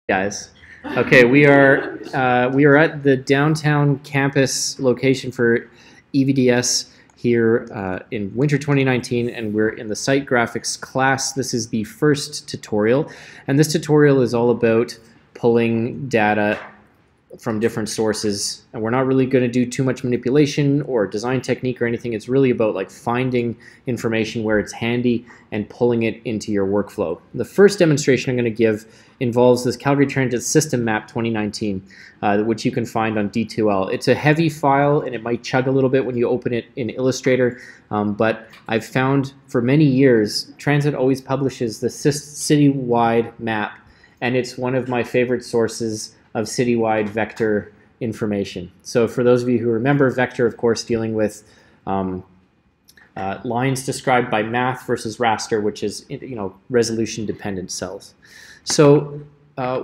Guys. Okay, we are at the downtown campus location for EVDS here in winter 2019, and we're in the SiteGraphics class. This is the first tutorial, and this tutorial is all about pulling data from different sources, and we're not really going to do too much manipulation or design technique or anything. It's really about like finding information where it's handy and pulling it into your workflow. The first demonstration I'm going to give involves this Calgary Transit System Map 2019, which you can find on D2L. It's a heavy file and it might chug a little bit when you open it in Illustrator, but I've found for many years Transit always publishes the citywide map, and it's one of my favorite sources of citywide vector information. So for those of you who remember, vector, of course, dealing with lines described by math versus raster, which is resolution dependent cells. So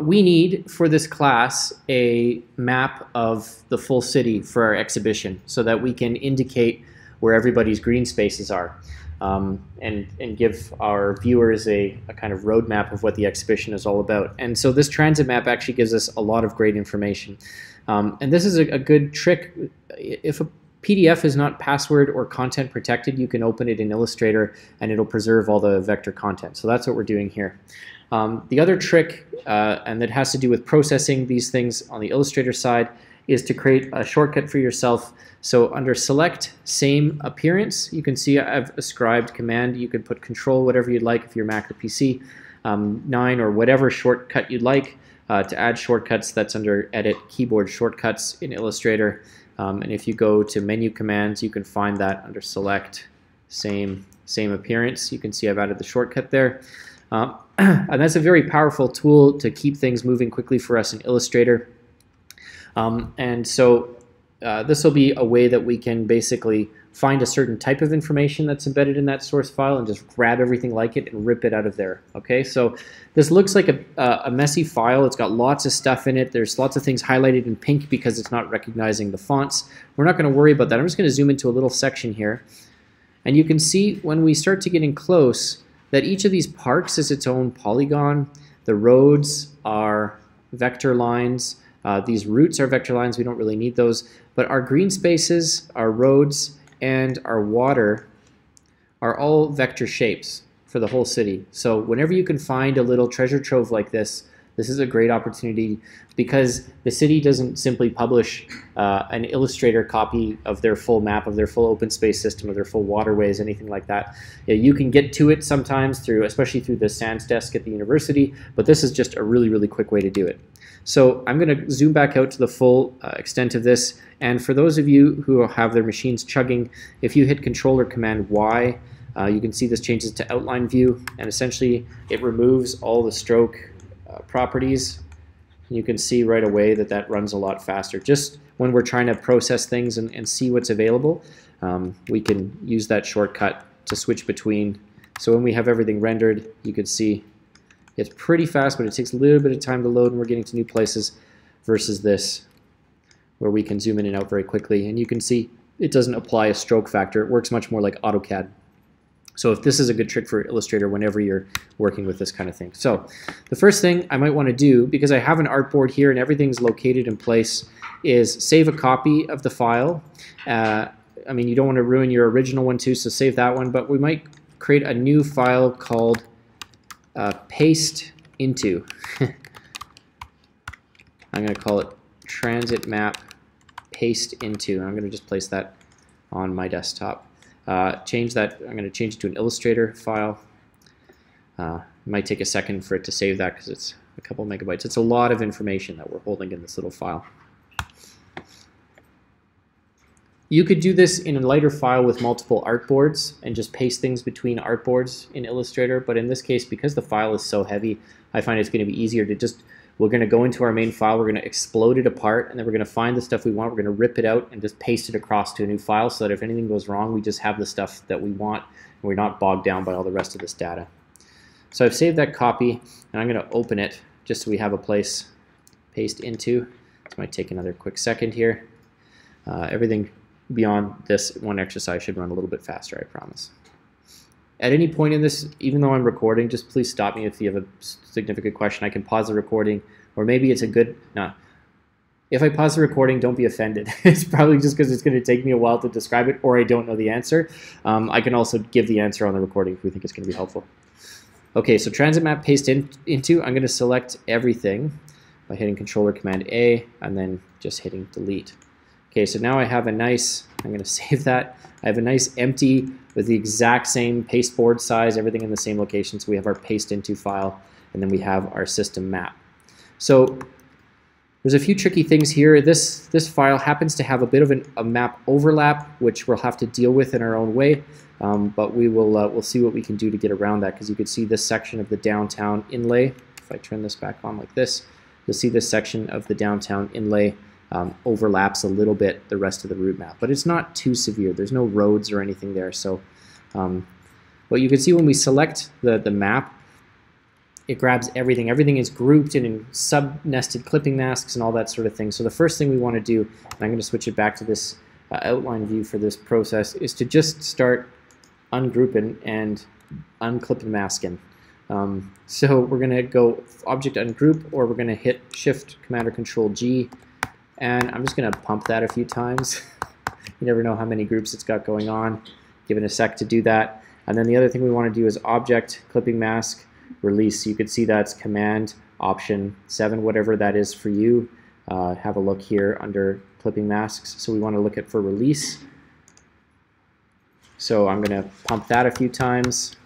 we need for this class a map of the full city for our exhibition so that we can indicate where everybody's green spaces are. And give our viewers a kind of roadmap of what the exhibition is all about. And so this transit map actually gives us a lot of great information. And this is a good trick. If a PDF is not password or content protected, you can open it in Illustrator and it'll preserve all the vector content. So that's what we're doing here. The other trick, and that has to do with processing these things on the Illustrator side, is to create a shortcut for yourself. So under Select, Same Appearance, you can see I've ascribed command. You can put Control, whatever you'd like if you're Mac or PC, 9 or whatever shortcut you'd like. To add shortcuts, that's under Edit, Keyboard Shortcuts in Illustrator. And if you go to Menu Commands, you can find that under Select, Same Appearance. You can see I've added the shortcut there. And that's a very powerful tool to keep things moving quickly for us in Illustrator. And so this will be a way that we can basically find a certain type of information that's embedded in that source file and just grab everything like it and rip it out of there. Okay, so this looks like a messy file. It's got lots of stuff in it. There's lots of things highlighted in pink because it's not recognizing the fonts. We're not going to worry about that. I'm just going to zoom into a little section here. And you can see when we start to get in close that each of these parks is its own polygon. The roads are vector lines. These routes are vector lines. We don't really need those. But our green spaces, our roads, and our water are all vector shapes for the whole city. So whenever you can find a little treasure trove like this, this is a great opportunity because the city doesn't simply publish an Illustrator copy of their full map, of their full open space system, of their full waterways, anything like that. You can get to it sometimes through, especially through the SANS desk at the university, but this is just a really, really quick way to do it. So I'm going to zoom back out to the full extent of this, and for those of you who have their machines chugging, if you hit Control or Command Y, you can see this changes to outline view, and essentially it removes all the stroke properties. You can see right away that that runs a lot faster. Just when we're trying to process things and see what's available, we can use that shortcut to switch between. So when we have everything rendered, you can see it's pretty fast, but it takes a little bit of time to load and we're getting to new places versus this, where we can zoom in and out very quickly. And you can see it doesn't apply a stroke factor. It works much more like AutoCAD. So if this is a good trick for Illustrator whenever you're working with this kind of thing. So the first thing I might want to do, because I have an artboard here and everything's located in place, is save a copy of the file. I mean, you don't want to ruin your original one too, so save that one. But we might create a new file called paste into. I'm going to call it transit map paste into. I'm going to just place that on my desktop. Change that. I'm going to change it to an Illustrator file. It might take a second for it to save that because it's a couple megabytes. It's a lot of information that we're holding in this little file. You could do this in a lighter file with multiple artboards and just paste things between artboards in Illustrator, but in this case, because the file is so heavy, I find it's going to be easier to just, we're going to go into our main file, we're going to explode it apart, and then we're going to find the stuff we want, we're going to rip it out and just paste it across to a new file so that if anything goes wrong, we just have the stuff that we want and we're not bogged down by all the rest of this data. So I've saved that copy and I'm going to open it just so we have a place paste into. This might take another quick second here. Everything beyond this one exercise should run a little bit faster, I promise. At any point in this, even though I'm recording, just please stop me if you have a significant question. I can pause the recording, Or maybe it's a good, no. If I pause the recording, don't be offended. It's probably just because it's going to take me a while to describe it, or I don't know the answer. I can also give the answer on the recording if we think it's going to be helpful. Okay, so transit map paste into, I'm going to select everything by hitting Control or Command A, and then just hitting delete. Okay, so now I have a nice, I'm going to save that. I have a nice empty with the exact same pasteboard size, everything in the same location. So we have our paste into file, and then we have our system map. So there's a few tricky things here. This file happens to have a bit of a map overlap, which we'll have to deal with in our own way. But we'll see what we can do to get around that, because you can see this section of the downtown inlay. If I turn this back on like this, you'll see this section of the downtown inlay overlaps a little bit the rest of the route map, but it's not too severe. There's no roads or anything there. So what you can see when we select the map, it grabs everything. Everything is grouped in sub-nested clipping masks and all that sort of thing. So the first thing we want to do, and I'm going to switch it back to this outline view for this process, is to just start ungrouping and unclipping masking. So we're going to go Object Ungroup, or we're going to hit Shift Command or Control G, and I'm just going to pump that a few times. You never know how many groups it's got going on. Give it a sec to do that. And then the other thing we want to do is Object Clipping Mask Release. You can see that's Command Option 7, whatever that is for you. Have a look here under Clipping Masks. So we want to look at for release. So I'm going to pump that a few times.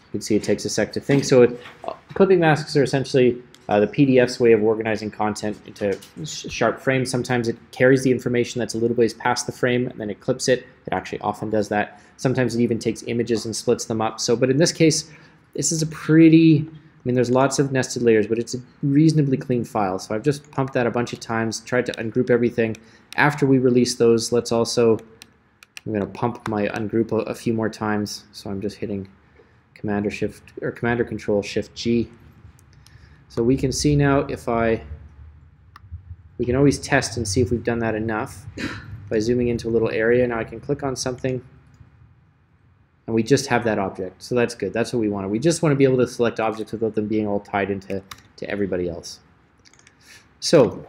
You can see it takes a sec to think. So clipping masks are essentially the PDF's way of organizing content into sharp frames. Sometimes it carries the information that's a little ways past the frame, and then it clips it. It actually often does that. Sometimes it even takes images and splits them up. So, but in this case, this is a pretty, I mean, there's lots of nested layers, but it's a reasonably clean file. So I've just pumped that a bunch of times, tried to ungroup everything. After we release those, let's also, I'm going to pump my ungroup a few more times. So I'm just hitting Command or Control Shift G. So we can see now if we can always test and see if we've done that enough by zooming into a little area. Now I can click on something and we just have that object. So that's good. That's what we want. We just want to be able to select objects without them being all tied into everybody else. So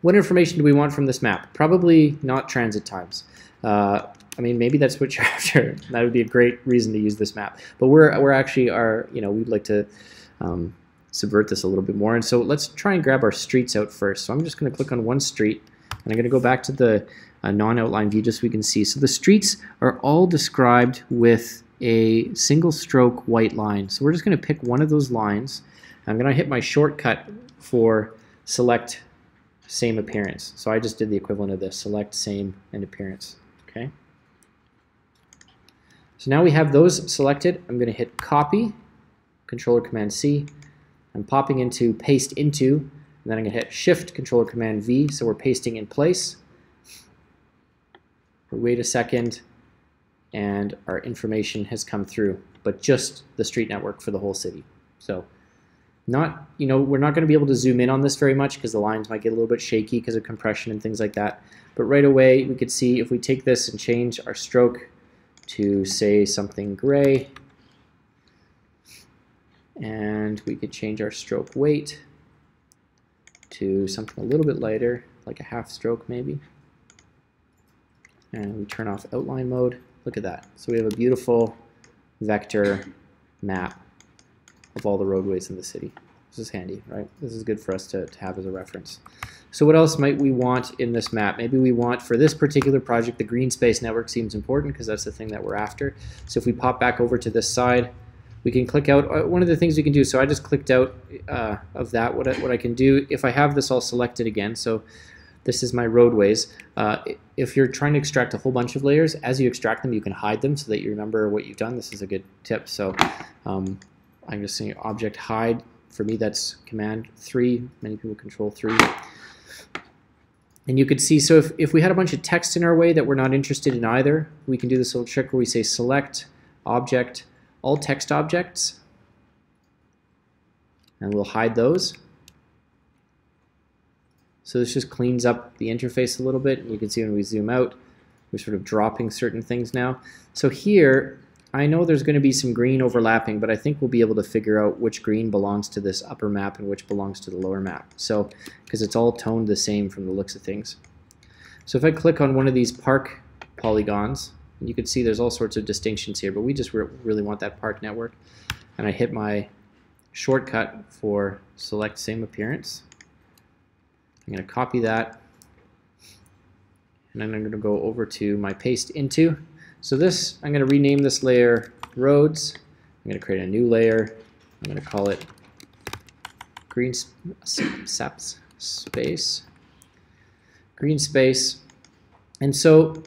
what information do we want from this map? Probably not transit times. I mean, maybe that's what you're after. That would be a great reason to use this map. But we're actually we'd like to subvert this a little bit more. And so let's try and grab our streets out first. So I'm just going to click on one street, and I'm going to go back to the non-outline view just so we can see. So the streets are all described with a single stroke white line. So we're just going to pick one of those lines. I'm going to hit my shortcut for select same appearance. So I just did the equivalent of this, select same and appearance. Okay. So now we have those selected. I'm going to hit copy, Control or Command C. I'm popping into paste into, and then I'm going to hit Shift, Control or Command V, so we're pasting in place. We wait a second, and our information has come through, but just the street network for the whole city. So not, we're not going to be able to zoom in on this very much because the lines might get a little bit shaky because of compression and things like that. But right away, we could see if we take this and change our stroke to, say, something gray, and we could change our stroke weight to something a little bit lighter, like a half stroke maybe. And we turn off outline mode. Look at that. So we have a beautiful vector map of all the roadways in the city. This is handy, right? This is good for us to have as a reference. So what else might we want in this map? Maybe we want, for this particular project, the green space network seems important because that's the thing that we're after. So if we pop back over to this side, we can click out. One of the things we can do, so I just clicked out of that. What I can do, if I have this all selected again, so this is my roadways. If you're trying to extract a whole bunch of layers, as you extract them, you can hide them so that you remember what you've done. This is a good tip. So I'm just saying Object Hide. For me, that's Command 3. Many people Control 3. And you could see, so if we had a bunch of text in our way that we're not interested in either, we can do this little trick where we say Select Object, all text objects, and we'll hide those. So this just cleans up the interface a little bit. And you can see when we zoom out, we're sort of dropping certain things now. So here, I know there's going to be some green overlapping, but I think we'll be able to figure out which green belongs to this upper map and which belongs to the lower map. So, because it's all toned the same from the looks of things. So if I click on one of these park polygons, you can see there's all sorts of distinctions here, but we just really want that park network. And I hit my shortcut for select same appearance. I'm going to copy that, and then I'm going to go over to my paste into. So this, I'm going to rename this layer roads. I'm going to create a new layer. I'm going to call it green space. Green space. And so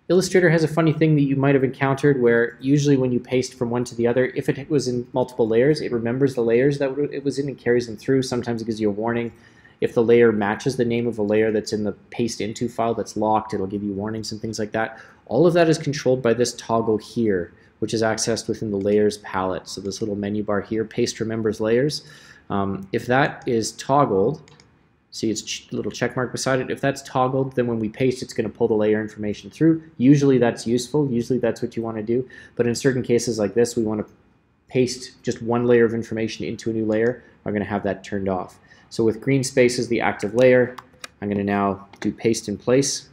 Illustrator has a funny thing that you might have encountered where usually when you paste from one to the other, if it was in multiple layers, it remembers the layers that it was in and carries them through. Sometimes it gives you a warning. If the layer matches the name of a layer that's in the paste into file that's locked, it'll give you warnings and things like that. All of that is controlled by this toggle here, which is accessed within the layers palette. So this little menu bar here, paste remembers layers. If that is toggled, see it's a little check mark beside it. If that's toggled, then when we paste, it's going to pull the layer information through. Usually that's useful. Usually that's what you want to do. But in certain cases like this, we want to paste just one layer of information into a new layer. We're going to have that turned off. So with green space as the active layer, I'm going to now do paste in place.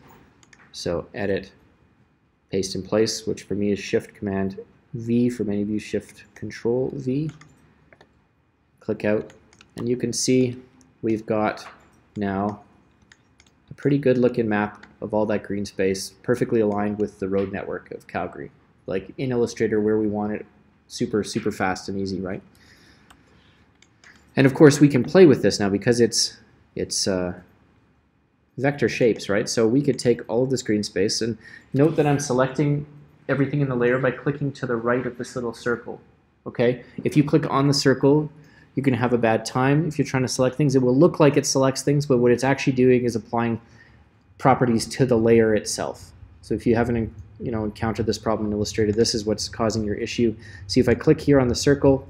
So edit, paste in place, which for me is Shift Command V. For many of you, Shift Control V. Click out, and you can see we've got now a pretty good looking map of all that green space, perfectly aligned with the road network of Calgary. Like in Illustrator where we want it, super fast and easy, right? And of course we can play with this now because it's vector shapes, right? So we could take all of this green space, and note that I'm selecting everything in the layer by clicking to the right of this little circle, okay? If you click on the circle, you're going to have a bad time if you're trying to select things. It will look like it selects things, but what it's actually doing is applying properties to the layer itself. So if you haven't encountered this problem in Illustrator, this is what's causing your issue. See, if I click here on the circle,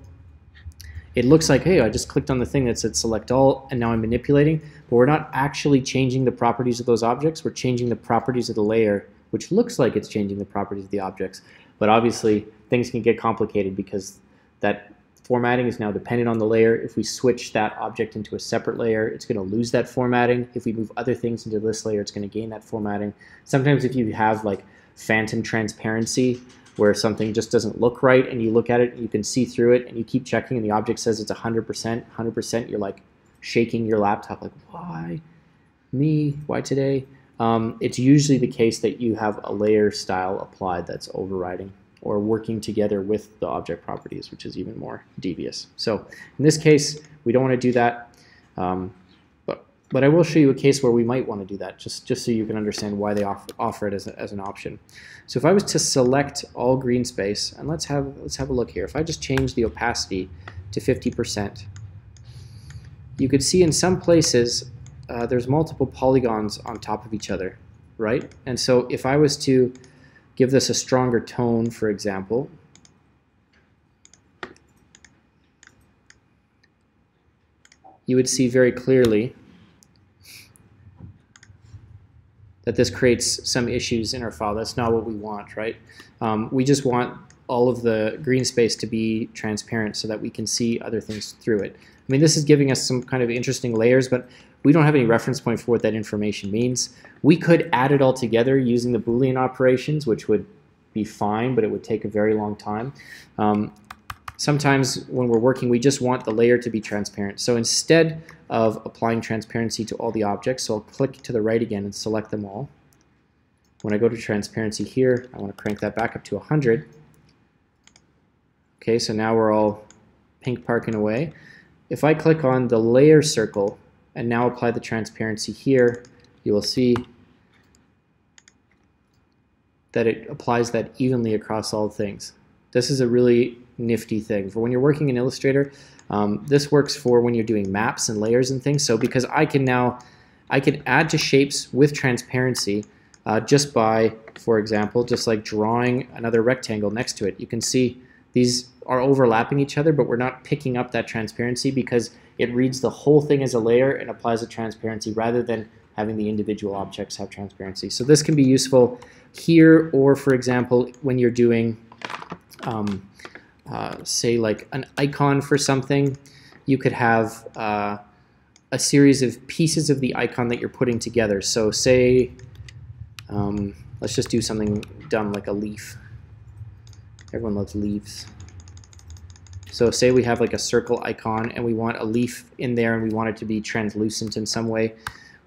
it looks like, hey, I just clicked on the thing that said select all, and now I'm manipulating, but we're not actually changing the properties of those objects. We're changing the properties of the layer, which looks like it's changing the properties of the objects. But obviously, things can get complicated because that formatting is now dependent on the layer. If we switch that object into a separate layer, it's going to lose that formatting. If we move other things into this layer, it's going to gain that formatting. Sometimes if you have like phantom transparency, where something just doesn't look right, and you look at it and you can see through it, and you keep checking and the object says it's 100%, you're like shaking your laptop like, why me, why today? It's usually the case that you have a layer style applied that's overriding or working together with the object properties, which is even more devious. So in this case, we don't want to do that, but I will show you a case where we might want to do that, just so you can understand why they offer it as an option. So if I was to select all green space, and let's have a look here. If I just change the opacity to 50%, you could see in some places there's multiple polygons on top of each other, right? And so if I was to give this a stronger tone, for example, you would see very clearly that this creates some issues in our file. That's not what we want, right? We just want all of the green space to be transparent so that we can see other things through it. I mean, this is giving us some kind of interesting layers, but we don't have any reference point for what that information means. We could add it all together using the Boolean operations, which would be fine, but it would take a very long time. Sometimes when we're working, we just want the layer to be transparent. So instead of applying transparency to all the objects, so I'll click to the right again and select them all. When I go to transparency here, I want to crank that back up to 100. Okay, so now we're all pink parking away. If I click on the layer circle and now apply the transparency here, you will see that it applies that evenly across all things. This is a really nifty thing. For when you're working in Illustrator, this works for when you're doing maps and layers and things. So because I can add to shapes with transparency just by, for example, just like drawing another rectangle next to it. You can see these are overlapping each other, but we're not picking up that transparency because it reads the whole thing as a layer and applies a transparency rather than having the individual objects have transparency. So this can be useful here, or for example, when you're doing say like an icon for something, you could have a series of pieces of the icon that you're putting together. So say, let's just do something dumb like a leaf. Everyone loves leaves. So say we have like a circle icon and we want a leaf in there and we want it to be translucent in some way.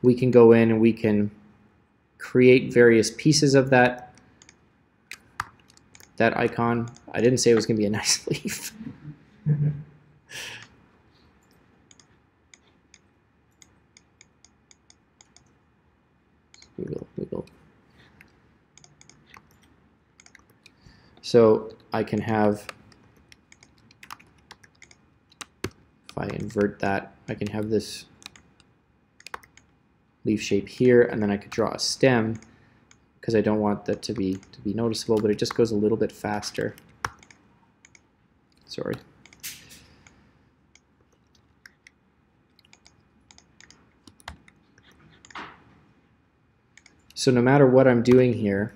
We can go in and we can create various pieces of that icon. I didn't say it was going to be a nice leaf. Wiggle. So I can have, if I invert that, I can have this leaf shape here, and then I could draw a stem because I don't want that to be noticeable, but it just goes a little bit faster. Sorry. So no matter what I'm doing here,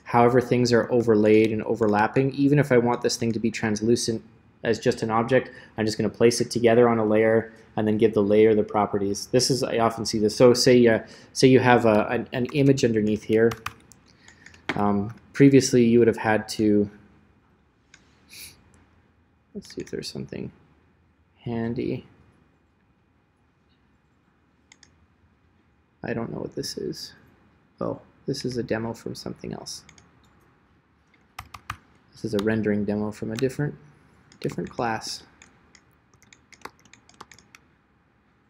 however things are overlaid and overlapping, even if I want this thing to be translucent as just an object, I'm just going to place it together on a layer and then give the layer the properties. This is, I often see this. So say you have an image underneath here. Previously you would have had to, let's see if there's something handy. I don't know what this is. Oh, this is a demo from something else. This is a rendering demo from a different class.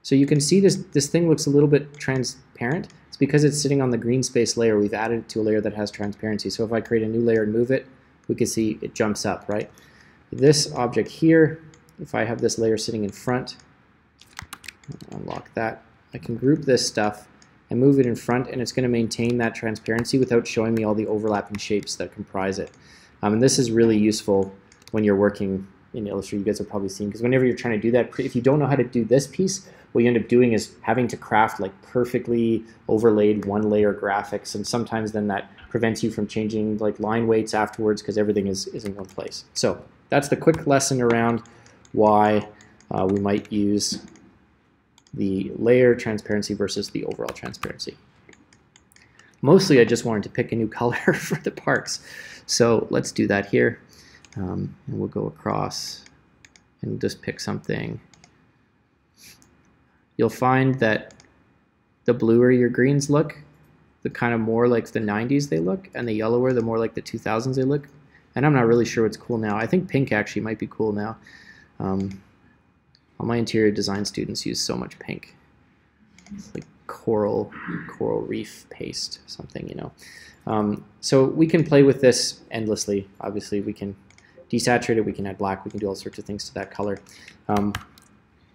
So you can see this thing looks a little bit transparent. It's because it's sitting on the green space layer. We've added it to a layer that has transparency. So if I create a new layer and move it, we can see it jumps up, right? This object here, if I have this layer sitting in front, unlock that, I can group this stuff and move it in front, and it's going to maintain that transparency without showing me all the overlapping shapes that comprise it. And this is really useful when you're working in Illustrator. You guys have probably seen, because whenever you're trying to do that, if you don't know how to do this piece, what you end up doing is having to craft like perfectly overlaid one layer graphics, and sometimes then that prevents you from changing like line weights afterwards because everything is in one place. So that's the quick lesson around why we might use the layer transparency versus the overall transparency. Mostly I just wanted to pick a new color for the parks. So let's do that here. And we'll go across and just pick something. You'll find that the bluer your greens look, the kind of more like the 90s they look, and the yellower, the more like the 2000s they look. And I'm not really sure what's cool now. I think pink actually might be cool now. All my interior design students use so much pink. It's like coral reef paste, something, you know. So we can play with this endlessly. Obviously, we can desaturate it, we can add black, we can do all sorts of things to that color.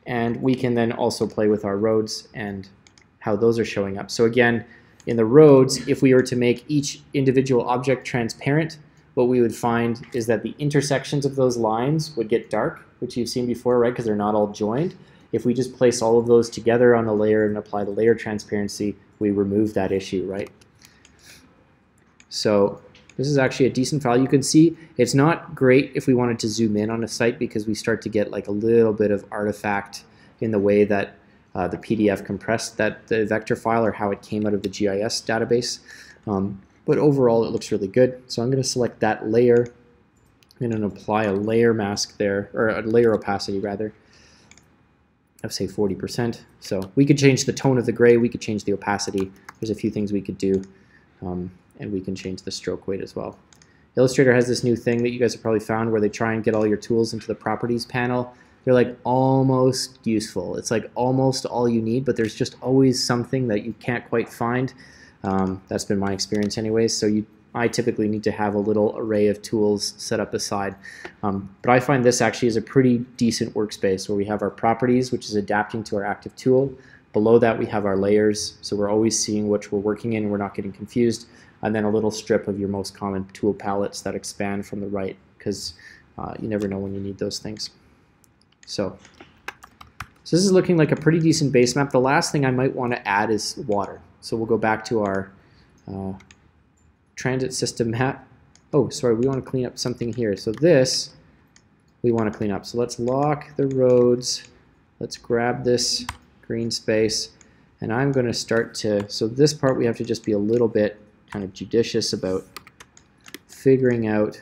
And we can then also play with our roads and how those are showing up. So again, in the roads, if we were to make each individual object transparent, what we would find is that the intersections of those lines would get dark, which you've seen before, right? Because they're not all joined. If we just place all of those together on a layer and apply the layer transparency, we remove that issue, right? So this is actually a decent file. You can see it's not great if we wanted to zoom in on a site because we start to get like a little bit of artifact in the way that the PDF compressed the vector file or how it came out of the GIS database. But overall, it looks really good. So I'm going to select that layer. I'm going to apply a layer mask there, or a layer opacity rather, of say 40%. So we could change the tone of the gray, we could change the opacity. There's a few things we could do, and we can change the stroke weight as well. Illustrator has this new thing that you guys have probably found where they try and get all your tools into the properties panel. They're like almost useful. It's like almost all you need, but there's just always something that you can't quite find. That's been my experience anyways. So I typically need to have a little array of tools set up aside. But I find this actually is a pretty decent workspace where we have our properties, which is adapting to our active tool. Below that we have our layers, so we're always seeing which we're working in and we're not getting confused. And then a little strip of your most common tool palettes that expand from the right, because you never know when you need those things. So this is looking like a pretty decent base map. The last thing I might want to add is water. So we'll go back to our transit system map. Oh, sorry, we want to clean up something here. So this we want to clean up. So let's lock the roads. Let's grab this green space, and I'm going to start to, so this part we have to just be a little bit kind of judicious about figuring out.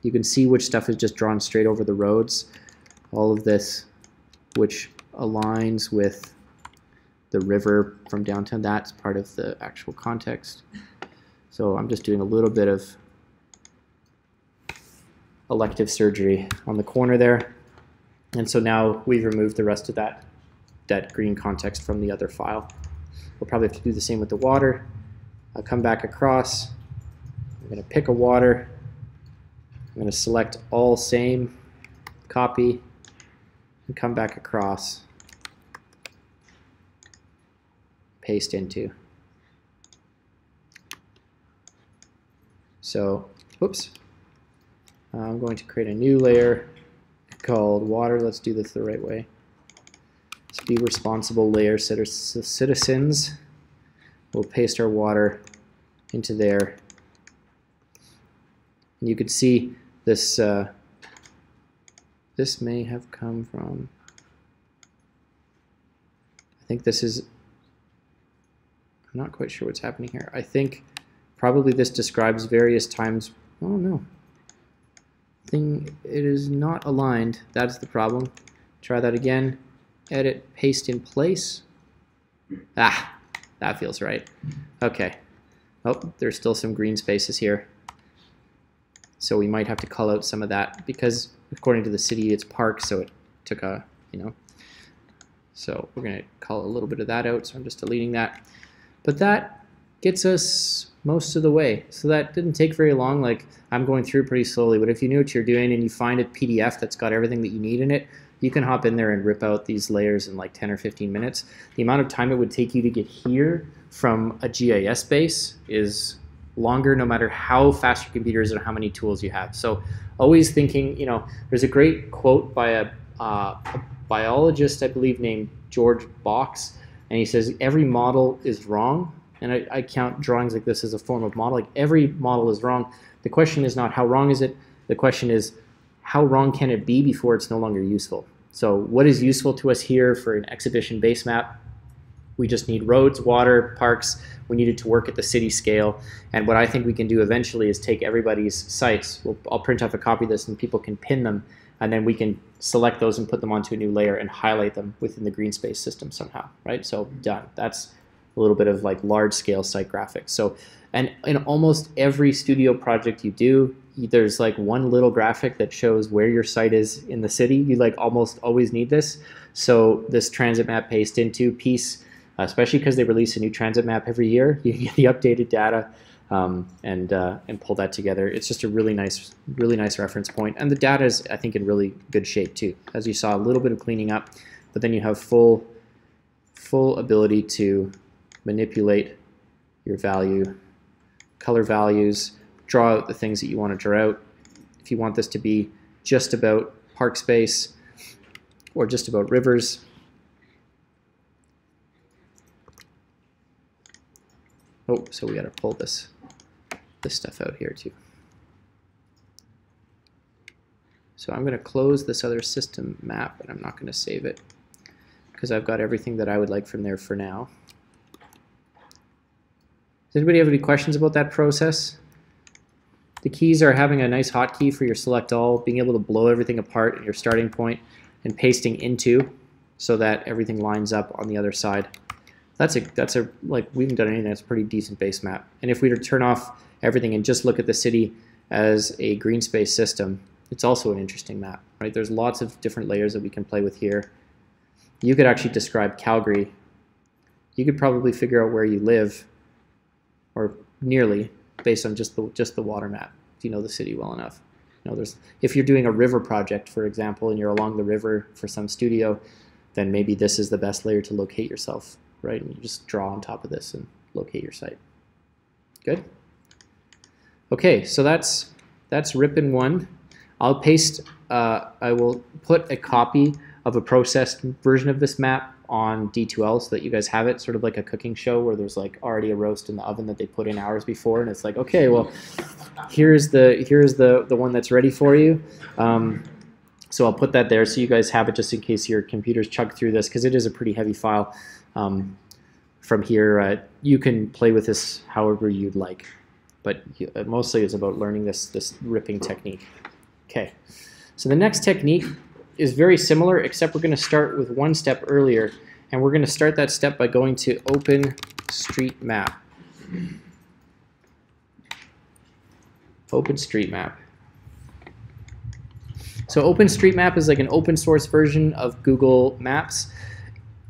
You can see which stuff is just drawn straight over the roads. All of this, which aligns with the river from downtown, that's part of the actual context. So I'm just doing a little bit of elective surgery on the corner there. And so now we've removed the rest of that green context from the other file. We'll probably have to do the same with the water. I'll come back across. I'm going to pick a water. I'm going to select all same, copy, and come back across, paste into. So, oops. I'm going to create a new layer called water. Let's do this the right way. Let's be responsible layer citizens. We'll paste our water into there. And you can see this, this may have come from, I think this is, I'm not quite sure what's happening here. I think probably this describes various times, oh no. It is not aligned. That's the problem. Try that again. Edit, paste in place. Ah, that feels right. Okay. Oh, there's still some green spaces here. So we might have to call out some of that because according to the city, it's parks, so it took a, so we're going to call a little bit of that out. So I'm just deleting that. But that gets us most of the way. So that didn't take very long. Like, I'm going through pretty slowly, but if you knew what you're doing and you find a PDF that's got everything that you need in it, you can hop in there and rip out these layers in like 10 or 15 minutes. The amount of time it would take you to get here from a GIS base is longer no matter how fast your computer is and how many tools you have. So always thinking, there's a great quote by a biologist, I believe, named George Box, and he says, every model is wrong. And I count drawings like this as a form of model. Like, every model is wrong. The question is not how wrong is it. The question is how wrong can it be before it's no longer useful. So what is useful to us here for an exhibition base map? We just need roads, water, parks. We need it to work at the city scale. And what I think we can do eventually is take everybody's sites. I'll print off a copy of this and people can pin them. And then we can select those and put them onto a new layer and highlight them within the green space system somehow, right? So done. That's a little bit of like large scale site graphics. So, and in almost every studio project you do, there's like one little graphic that shows where your site is in the city. You like almost always need this. So this transit map paste into piece, especially because they release a new transit map every year, you get the updated data and pull that together. It's just a really nice reference point. And the data is, I think, in really good shape too. As you saw, a little bit of cleaning up, but then you have full ability to manipulate your color values, draw out the things that you want to draw out. If you want this to be just about park space or just about rivers, oh, so we got to pull this stuff out here too. So I'm going to close this other system map, and I'm not going to save it because I've got everything that I would like from there for now. Does anybody have any questions about that process? The keys are having a nice hotkey for your select all, being able to blow everything apart at your starting point, and pasting into so that everything lines up on the other side. That's a like, we haven't done anything. That's a pretty decent base map. And if we were to turn off everything and just look at the city as a green space system, it's also an interesting map, right? There's lots of different layers that we can play with here. You could actually describe Calgary. You could probably figure out where you live, or nearly, based on just the water map, if you know the city well enough. If you're doing a river project, for example, and you're along the river for some studio, then maybe this is the best layer to locate yourself, right? And you just draw on top of this and locate your site. Good? Okay, so that's Ripon 1. I will put a copy of a processed version of this map on D2L so that you guys have it, sort of like a cooking show where there's like already a roast in the oven that they put in hours before, and it's like, okay, well, here's the one that's ready for you. So I'll put that there so you guys have it just in case your computers chug through this, because it is a pretty heavy file. From here, you can play with this however you'd like, but mostly it's about learning this ripping technique. Okay, so the next technique is very similar, except we're going to start with one step earlier, and we're going to start that step by going to OpenStreetMap. OpenStreetMap. So OpenStreetMap is like an open source version of Google Maps.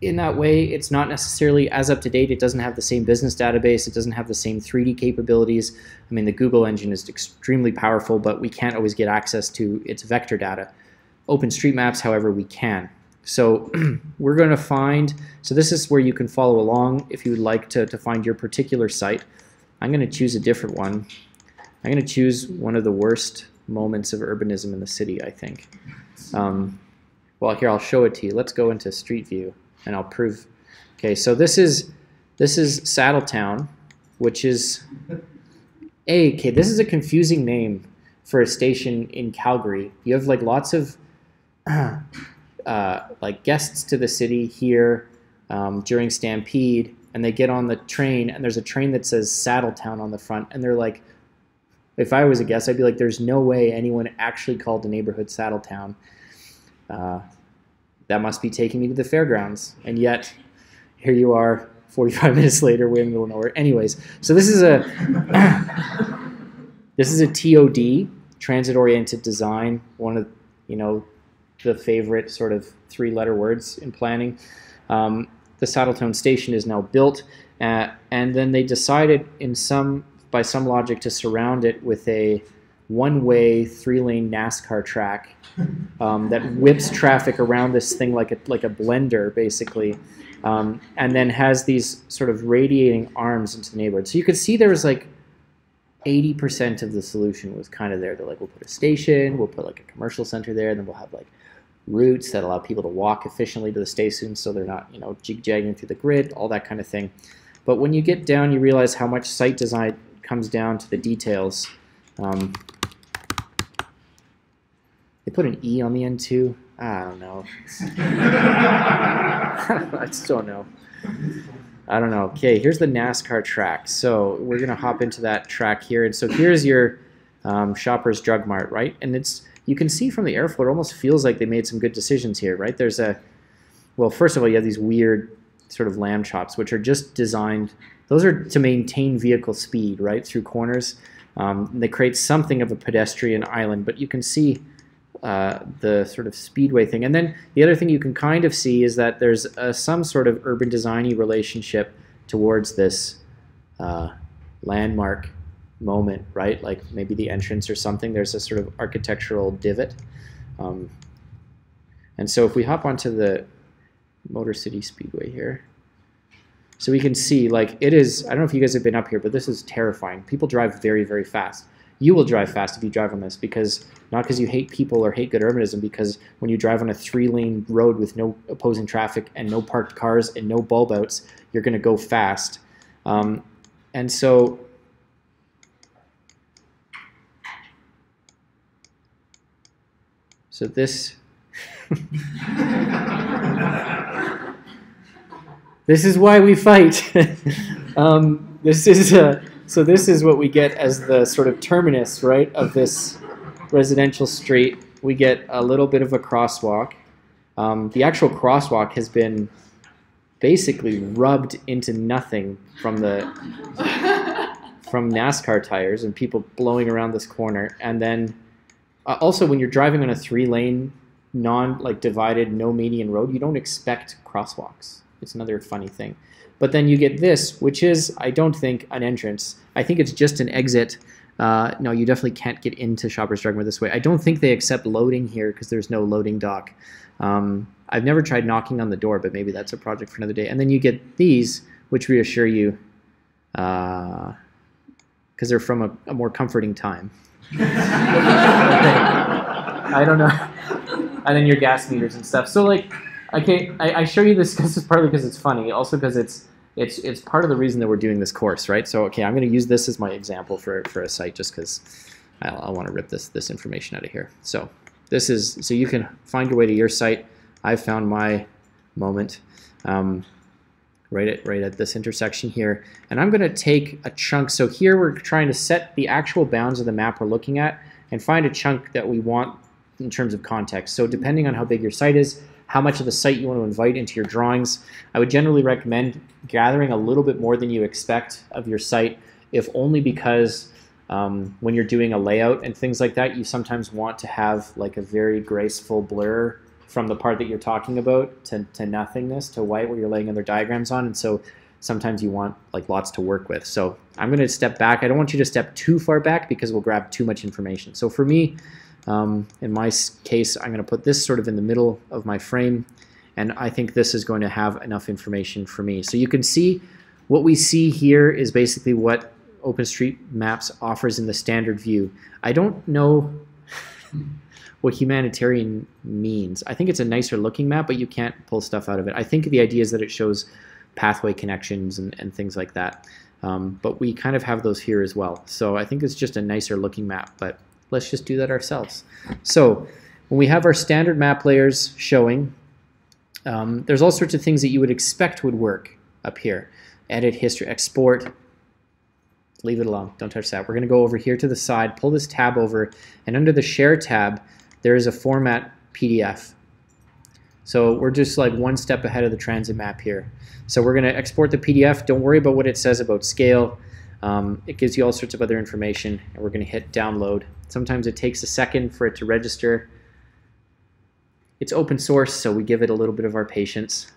In that way, it's not necessarily as up to date. It doesn't have the same business database. It doesn't have the same 3D capabilities. I mean, the Google engine is extremely powerful, but we can't always get access to its vector data. OpenStreetMaps, however, we can. So we're going to find, so this is where you can follow along if you would like to find your particular site. I'm going to choose a different one. I'm going to choose one of the worst moments of urbanism in the city, I think. Well, here, I'll show it to you. Let's go into Street View, and I'll prove. Okay, so this is Saddletown, which is okay, this is a confusing name for a station in Calgary. You have like lots of like guests to the city here during Stampede, and they get on the train, and there's a train that says Saddletown on the front, and they're like, if I was a guest, I'd be like, there's no way anyone actually called the neighborhood Saddletown. That must be taking me to the fairgrounds, and yet here you are 45 minutes later, we're in the middle of nowhere. Anyways, so this is a TOD, transit-oriented design, one of the favorite sort of three-letter words in planning. The Saddletown station is now built, and then they decided by some logic to surround it with a one-way, three-lane NASCAR track that whips traffic around this thing like a blender, basically, and then has these sort of radiating arms into the neighborhood. So you could see there was like 80% of the solution was kind of there. They're like, we'll put a station, we'll put like a commercial center there, and then we'll have like routes that allow people to walk efficiently to the station so they're not, jig-jagging through the grid, all that kind of thing. But when you get down, you realize how much site design comes down to the details. They put an E on the end too. I don't know. I just don't know. I don't know. Okay, here's the NASCAR track. So we're gonna hop into that track here, and so here's your Shoppers Drug Mart, right? And you can see from the airflow, it almost feels like they made some good decisions here, right? Well, first of all, you have these weird sort of lamb chops, which are just designed. Those are to maintain vehicle speed, right, through corners. They create something of a pedestrian island, but you can see the sort of speedway thing. And then the other thing you can kind of see is that there's some sort of urban design-y relationship towards this landmark moment, right? Like maybe the entrance or something. There's a sort of architectural divot. And so if we hop onto the Motor City Speedway here, so we can see, like, it is, I don't know if you guys have been up here, but this is terrifying. People drive very, very fast. You will drive fast if you drive on this, because not because you hate people or hate good urbanism, because when you drive on a 3-lane road with no opposing traffic and no parked cars and no bulb outs, you're going to go fast. And so this this is why we fight. So this is what we get as the sort of terminus, right, of this residential street. We get a little bit of a crosswalk. The actual crosswalk has been basically rubbed into nothing from NASCAR tires and people blowing around this corner. And then also when you're driving on a 3-lane, divided, no median road, you don't expect crosswalks. It's another funny thing. But then you get this, which is, I don't think, an entrance. I think it's just an exit. No, you definitely can't get into Shoppers Drug Mart this way. I don't think they accept loading here because there's no loading dock. I've never tried knocking on the door, but maybe that's a project for another day. And then you get these, which reassure you, because they're from a more comforting time. I don't know. And then your gas meters and stuff. So, like, Okay, I show you this because it's partly because it's funny, also because it's part of the reason that we're doing this course, right? So okay, I'm going to use this as my example for a site just because I want to rip this information out of here. So this is so you can find your way to your site. I found my moment right at this intersection here, and I'm going to take a chunk. So here we're trying to set the actual bounds of the map we're looking at and find a chunk that we want in terms of context. So depending on how big your site is, how much of the site you want to invite into your drawings, I would generally recommend gathering a little bit more than you expect of your site, if only because when you're doing a layout and things like that, you sometimes want to have like a very graceful blur from the part that you're talking about to nothingness, to white, where you're laying other diagrams on, and so sometimes you want like lots to work with. So I'm going to step back. I don't want you to step too far back because we'll grab too much information. So for me, in my case, I'm going to put this sort of in the middle of my frame, and I think this is going to have enough information for me. So you can see what we see here is basically what OpenStreetMaps offers in the standard view. I don't know what humanitarian means. I think it's a nicer looking map, but you can't pull stuff out of it. I think the idea is that it shows pathway connections and things like that. But we kind of have those here as well. So I think it's just a nicer looking map, but let's just do that ourselves. So when we have our standard map layers showing, there's all sorts of things that you would expect would work up here. Edit, history, export. Leave it alone. Don't touch that. We're going to go over here to the side, pull this tab over, and under the Share tab, there is a Format PDF. So we're just like one step ahead of the transit map here. So we're going to export the PDF. Don't worry about what it says about scale. It gives you all sorts of other information, and we're going to hit download. Sometimes it takes a second for it to register. It's open source, so we give it a little bit of our patience.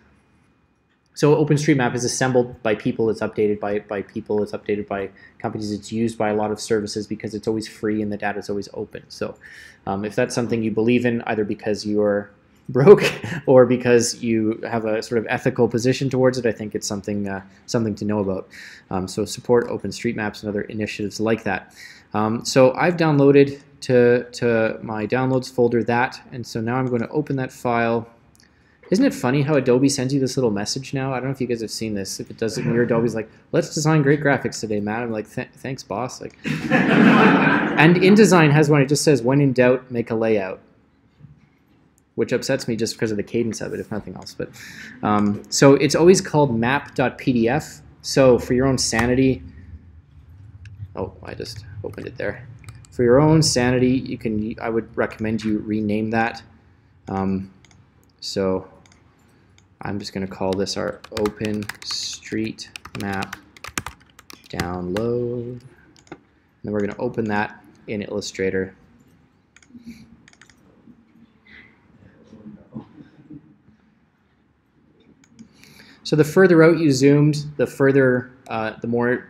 So OpenStreetMap is assembled by people, it's updated by people, it's updated by companies, it's used by a lot of services because it's always free and the data is always open. So if that's something you believe in, either because you're broke or because you have a sort of ethical position towards it, I think it's something something to know about. So support OpenStreetMaps and other initiatives like that. So I've downloaded to my downloads folder that, and so now I'm going to open that file. Isn't it funny how Adobe sends you this little message now? I don't know if you guys have seen this. If it does it in your Adobe's like, let's design great graphics today, Matt. I'm like, thanks, boss. Like, and InDesign has one. It just says, when in doubt, make a layout, which upsets me just because of the cadence of it, if nothing else. But so it's always called map.pdf. So for your own sanity, oh, I just opened it there. For your own sanity, you can. I would recommend you rename that. So I'm just going to call this our OpenStreetMap download. And then we're going to open that in Illustrator. So the further out you zoomed, the further, the more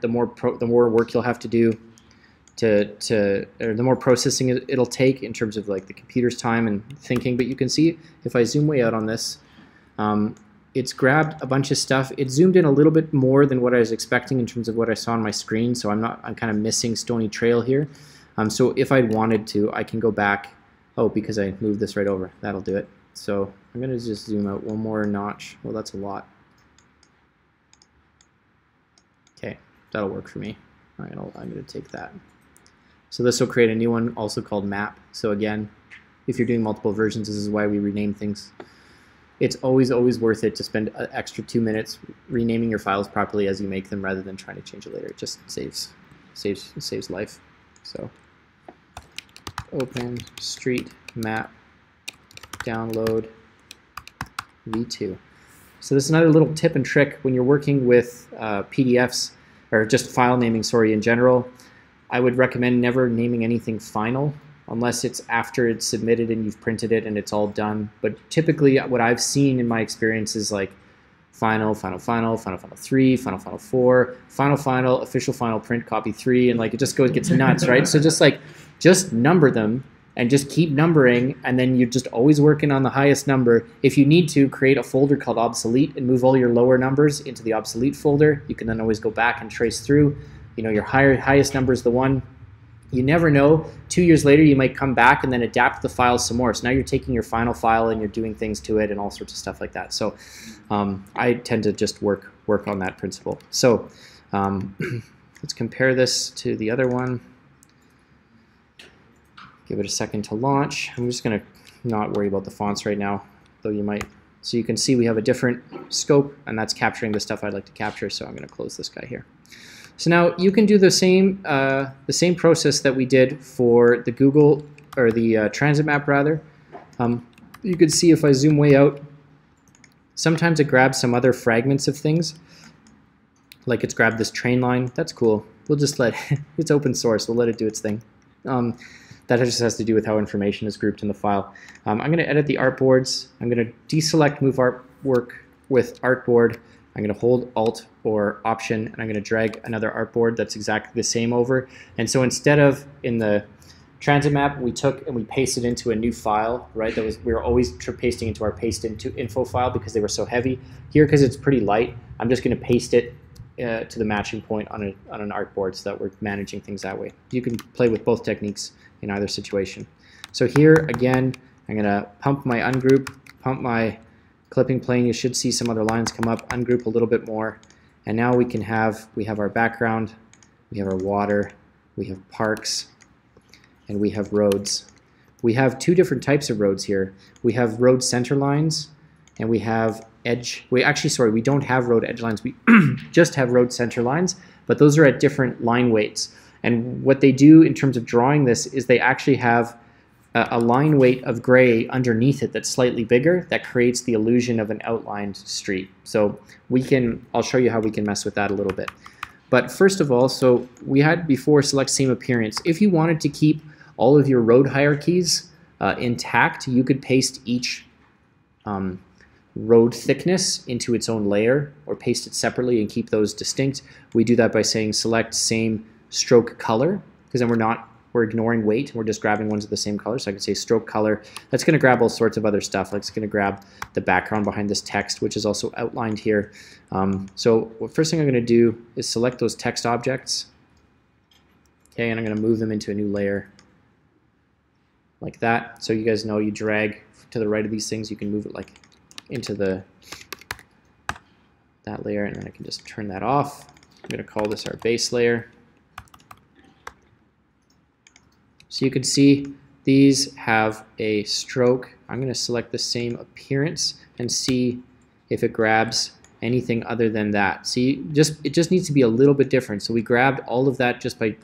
work you'll have to do or the more processing it'll take in terms of like the computer's time and thinking. But you can see if I zoom way out on this, it's grabbed a bunch of stuff. It zoomed in a little bit more than what I was expecting in terms of what I saw on my screen. So I'm kind of missing Stony Trail here. So if I wanted to, I can go back. Oh, because I moved this right over. That'll do it. So I'm going to just zoom out one more notch. Well, that's a lot. Okay, that'll work for me. I'm going to take that. So this will create a new one also called map. So again, if you're doing multiple versions, this is why we rename things. It's always worth it to spend an extra 2 minutes renaming your files properly as you make them rather than trying to change it later. It just saves life. So OpenStreetMap download v2. So this is another little tip and trick when you're working with PDFs or just file naming, sorry, in general. I would recommend never naming anything final unless it's after it's submitted and you've printed it and it's all done. But typically what I've seen in my experience is like final, final, final, final, final 3, final, final 4, final, final, official final, print, copy 3, and like it just gets nuts, right? So just number them and just keep numbering, and then you're just always working on the highest number. If you need to, create a folder called obsolete and move all your lower numbers into the obsolete folder. You can then always go back and trace through. You know, your highest number is the one you never know. 2 years later, you might come back and then adapt the file some more. So now you're taking your final file and you're doing things to it and all sorts of stuff like that. So I tend to just work on that principle. So let's compare this to the other one. Give it a second to launch. I'm just going to not worry about the fonts right now, though you might. So you can see we have a different scope, and that's capturing the stuff I'd like to capture. So I'm going to close this guy here. So now you can do the same process that we did for the Google, or the transit map rather. You can see if I zoom way out, sometimes it grabs some other fragments of things. Like it's grabbed this train line. That's cool. We'll just let it's open source. We'll let it do its thing. That just has to do with how information is grouped in the file. I'm going to edit the artboards. I'm going to deselect Move Artwork with Artboard. I'm going to hold Alt or Option, and I'm going to drag another artboard that's exactly the same over. And so instead of in the transit map, we took and we pasted into a new file, right? We were always pasting into our paste into info file because they were so heavy. Here, because it's pretty light, I'm just going to paste it to the matching point on an artboard so that we're managing things that way. You can play with both techniques in either situation. So here again, I'm going to pump my ungroup, pump my clipping plane. You should see some other lines come up, ungroup a little bit more, and now we have our background, we have our water, we have parks, and we have roads. We have two different types of roads here. We have road center lines, and we have we don't have road edge lines. We just have road center lines, but those are at different line weights. And what they do in terms of drawing this is they actually have a line weight of gray underneath it that's slightly bigger that creates the illusion of an outlined street. So I'll show you how we can mess with that a little bit. But first of all, so we had before select same appearance. If you wanted to keep all of your road hierarchies intact, you could paste each road thickness into its own layer or paste it separately and keep those distinct. We do that by saying select same stroke color, because then we're ignoring weight, we're just grabbing ones of the same color. So I can say stroke color. That's going to grab all sorts of other stuff. Like it's going to grab the background behind this text, which is also outlined here. So the first thing I'm going to do is select those text objects. Okay, and I'm going to move them into a new layer like that. So you guys know you drag to the right of these things, you can move it like into that layer, and then I can just turn that off. I'm going to call this our base layer. So you can see these have a stroke. I'm going to select the same appearance and see if it grabs anything other than that. See, it just needs to be a little bit different. So we grabbed all of that just by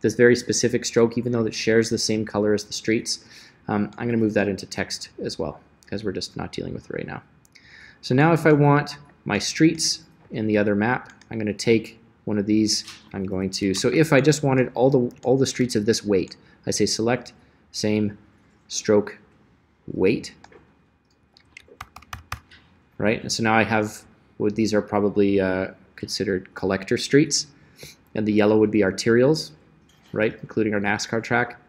this very specific stroke, even though it shares the same color as the streets. I'm going to move that into text as well, because we're just not dealing with it right now. So now if I want my streets in the other map, I'm going to take one of these. So if I just wanted all the streets of this weight, I say select same stroke weight, right? And so now I have these are probably considered collector streets, and the yellow would be arterials, right, including our NASCAR track.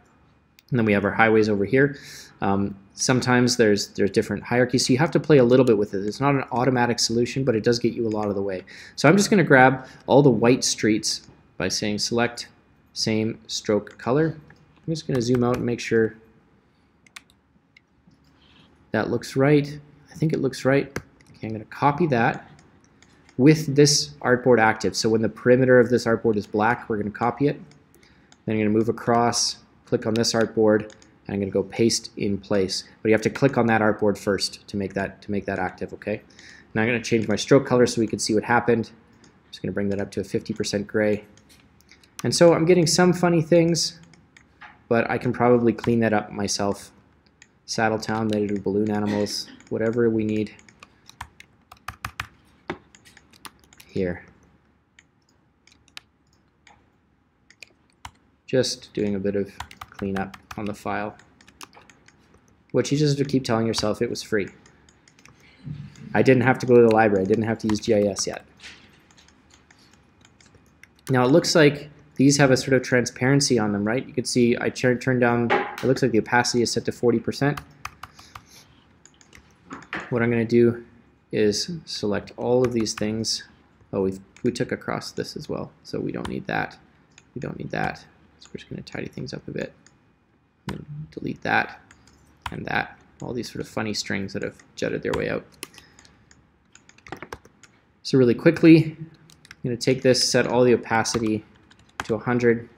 And then we have our highways over here. Sometimes there's different hierarchies, so you have to play a little bit with it. It's not an automatic solution, but it does get you a lot of the way. So I'm just going to grab all the white streets by saying select same stroke color. I'm just going to zoom out and make sure that looks right. I think it looks right. Okay, I'm going to copy that with this artboard active. So when the perimeter of this artboard is black, we're going to copy it. Then I'm going to move across, click on this artboard, and I'm going to go paste in place. But you have to click on that artboard first to make that active, okay? Now I'm going to change my stroke color so we can see what happened. I'm just going to bring that up to a 50% gray. And so I'm getting some funny things, but I can probably clean that up myself. Saddle Town, made it do balloon animals, whatever we need here. Just doing a bit of cleanup on the file, which you just have to keep telling yourself it was free. I didn't have to go to the library. I didn't have to use GIS yet. Now it looks like these have a sort of transparency on them, right? You can see I turned down, it looks like the opacity is set to 40%. What I'm going to do is select all of these things. Oh, we took across this as well, so we don't need that. We don't need that. So we're just going to tidy things up a bit. And delete that and that. All these sort of funny strings that have jutted their way out. So really quickly, I'm going to take this, set all the opacity to 100.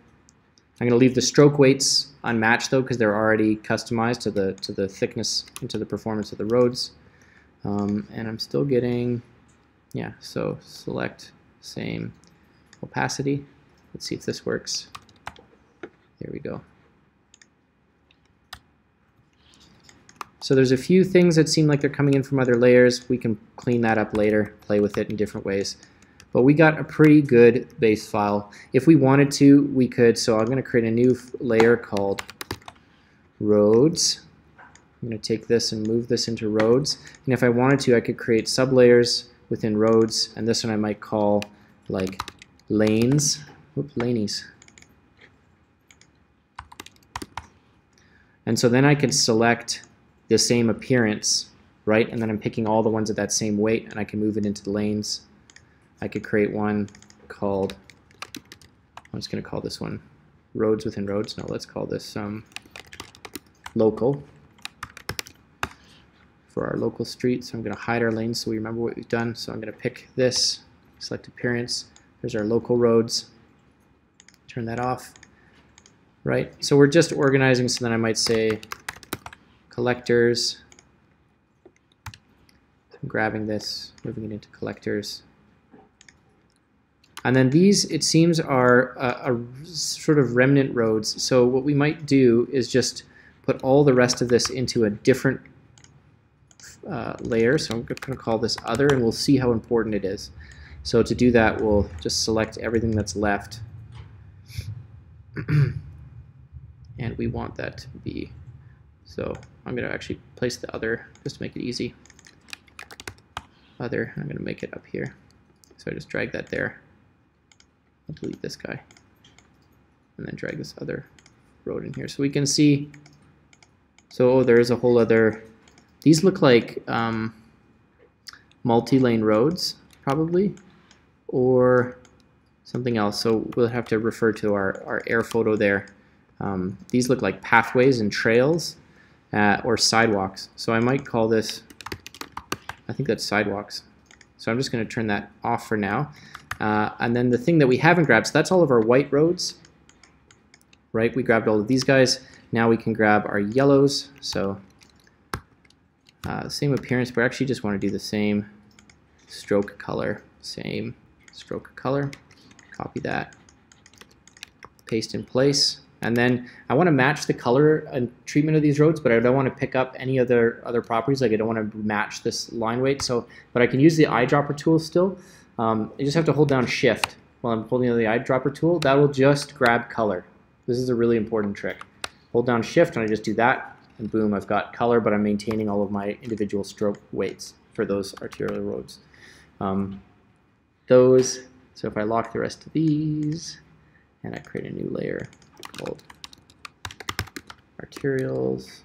I'm going to leave the stroke weights unmatched though, because they're already customized to the thickness and to the performance of the roads. And I'm still getting, yeah, so select same opacity. Let's see if this works. There we go. So there's a few things that seem like they're coming in from other layers. We can clean that up later, play with it in different ways. But we got a pretty good base file. If we wanted to, we could, so I'm going to create a new layer called roads. I'm going to take this and move this into roads. And if I wanted to, I could create sublayers within roads. And this one I might call like lanes. Whoop, lanies. And so then I could select the same appearance, right? And then I'm picking all the ones at that same weight, and I can move it into the lanes. I could create one called, I'm just going to call this one roads within roads. No, let's call this local for our local street. So I'm going to hide our lanes so we remember what we've done. So I'm going to pick this, select appearance. There's our local roads. Turn that off, right? So we're just organizing, so then I might say collectors. I'm grabbing this, moving it into collectors. And then these, it seems, are a sort of remnant roads. So what we might do is just put all the rest of this into a different layer. So I'm going to call this other, and we'll see how important it is. So to do that, we'll just select everything that's left. And we want that to be, so I'm going to actually place the other just to make it easy. Other, I'm going to make it up here. So I just drag that there. I'll delete this guy. And then drag this other road in here. So we can see, so there is a whole other, these look like multi-lane roads, probably, or something else. So we'll have to refer to our air photo there. These look like pathways and trails or sidewalks. So I might call this, I think that's sidewalks. So I'm just going to turn that off for now. And then the thing that we haven't grabbed, so that's all of our white roads, right? We grabbed all of these guys. Now we can grab our yellows. So same appearance, but I actually just want to do the same stroke color. Same stroke color. Copy that. Paste in place. And then I want to match the color and treatment of these roads, but I don't want to pick up any other properties. Like I don't want to match this line weight. So, but I can use the eyedropper tool still. You just have to hold down Shift while I'm holding the eyedropper tool. That will just grab color. This is a really important trick. Hold down Shift and I just do that, and boom, I've got color, but I'm maintaining all of my individual stroke weights for those arterial roads. So if I lock the rest of these and I create a new layer called arterials,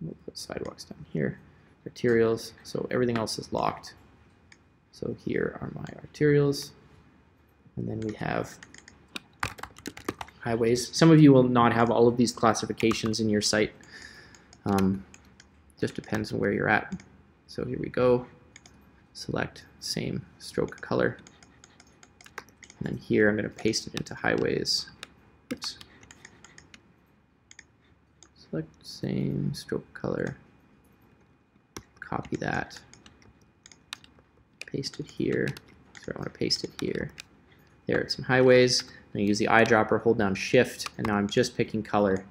we'll put sidewalks down here, arterials, so everything else is locked. So here are my arterials, and then we have highways. Some of you will not have all of these classifications in your site. Just depends on where you're at. So here we go. Select same stroke color. And then here I'm going to paste it into highways. Oops. Select same stroke color. Copy that. Paste it here. So I want to paste it here. There, it's in highways. I'm going to use the eyedropper, hold down Shift, and now I'm just picking color.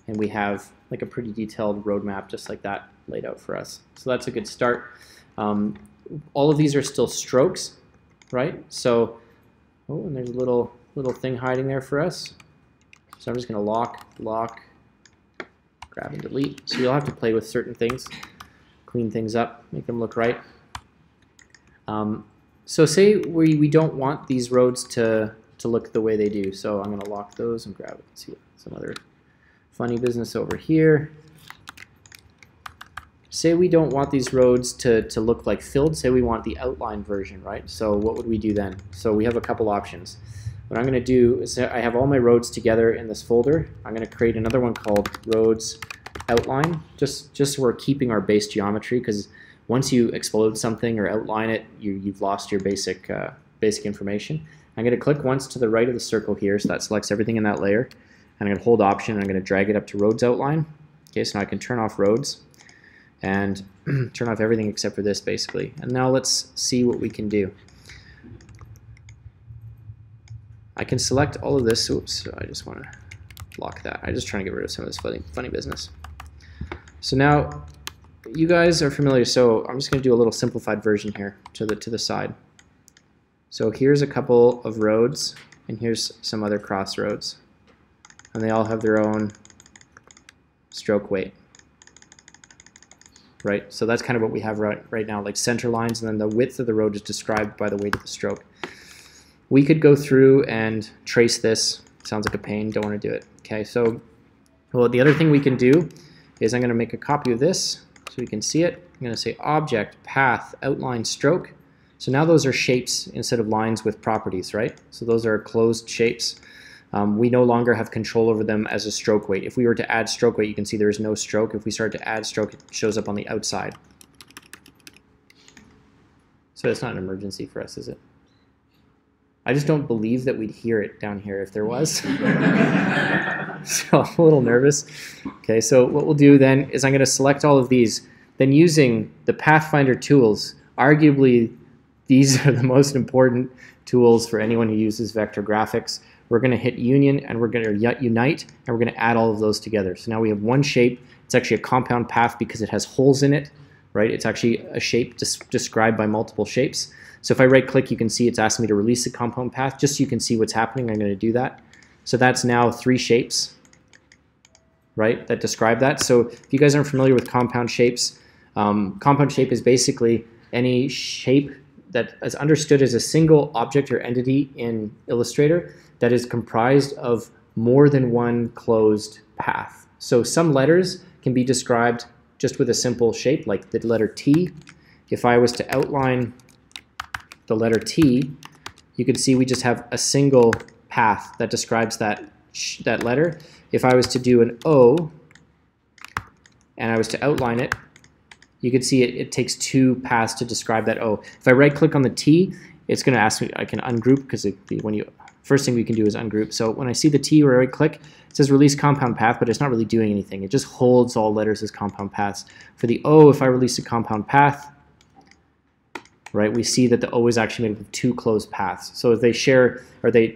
And we have like a pretty detailed roadmap just like that laid out for us. So that's a good start. All of these are still strokes, right? So, oh, and there's a little thing hiding there for us. So I'm just going to lock, grab and delete. So you'll have to play with certain things, clean things up, make them look right. So say we don't want these roads to look the way they do. So I'm going to lock those and grab it. Let's see some other funny business over here. Say we don't want these roads to look like filled. Say we want the outline version, right? So what would we do then? So we have a couple options. what I'm going to do is I have all my roads together in this folder. I'm going to create another one called roads outline, just so we're keeping our base geometry, because once you explode something or outline it, you've lost your basic information. I'm going to click once to the right of the circle here, so that selects everything in that layer. And I'm going to hold Option, and I'm going to drag it up to roads outline. Okay, so now I can turn off roads and turn off everything except for this, basically. And now let's see what we can do. I can select all of this. Oops, I just want to block that. I'm just trying to get rid of some of this funny business. So now you guys are familiar, so I'm just going to do a little simplified version here to the side. So here's a couple of roads, and here's some other crossroads, and they all have their own stroke weight, right? So that's kind of what we have right now, like center lines, and then the width of the road is described by the weight of the stroke. We could go through and trace this. Sounds like a pain, don't want to do it. Okay, so well, the other thing we can do is I'm going to make a copy of this so we can see it. I'm going to say Object, Path, Outline, Stroke. So now those are shapes instead of lines with properties, right? So those are closed shapes. We no longer have control over them as a stroke weight. If we were to add stroke weight, you can see there is no stroke. If we start to add stroke, it shows up on the outside. So it's not an emergency for us, is it? I just don't believe that we'd hear it down here if there was. So I'm a little nervous. Okay, so what we'll do then is I'm going to select all of these. Then using the Pathfinder tools, arguably these are the most important tools for anyone who uses vector graphics. We're going to hit Union, and we're going to unite, and we're going to add all of those together. So now we have one shape. It's actually a compound path because it has holes in it, right? It's actually a shape described by multiple shapes. So if I right-click, you can see it's asking me to release the compound path. Just so you can see what's happening, I'm going to do that. So that's now 3 shapes, right, that describe that. So if you guys aren't familiar with compound shapes, compound shape is basically any shape that is understood as a single object or entity in Illustrator that is comprised of more than one closed path. So some letters can be described just with a simple shape, like the letter T. If I was to outline the letter T, you can see we just have a single path that describes that letter. If I was to do an O and I was to outline it, you can see it takes 2 paths to describe that O. If I right click on the T, it's going to ask me, I can ungroup, because first thing we can do is ungroup. So when I see the T where I right click, it says release compound path, but it's not really doing anything. It just holds all letters as compound paths. For the O, if I release a compound path, right, we see that the O is actually made up of 2 closed paths. So they share, or they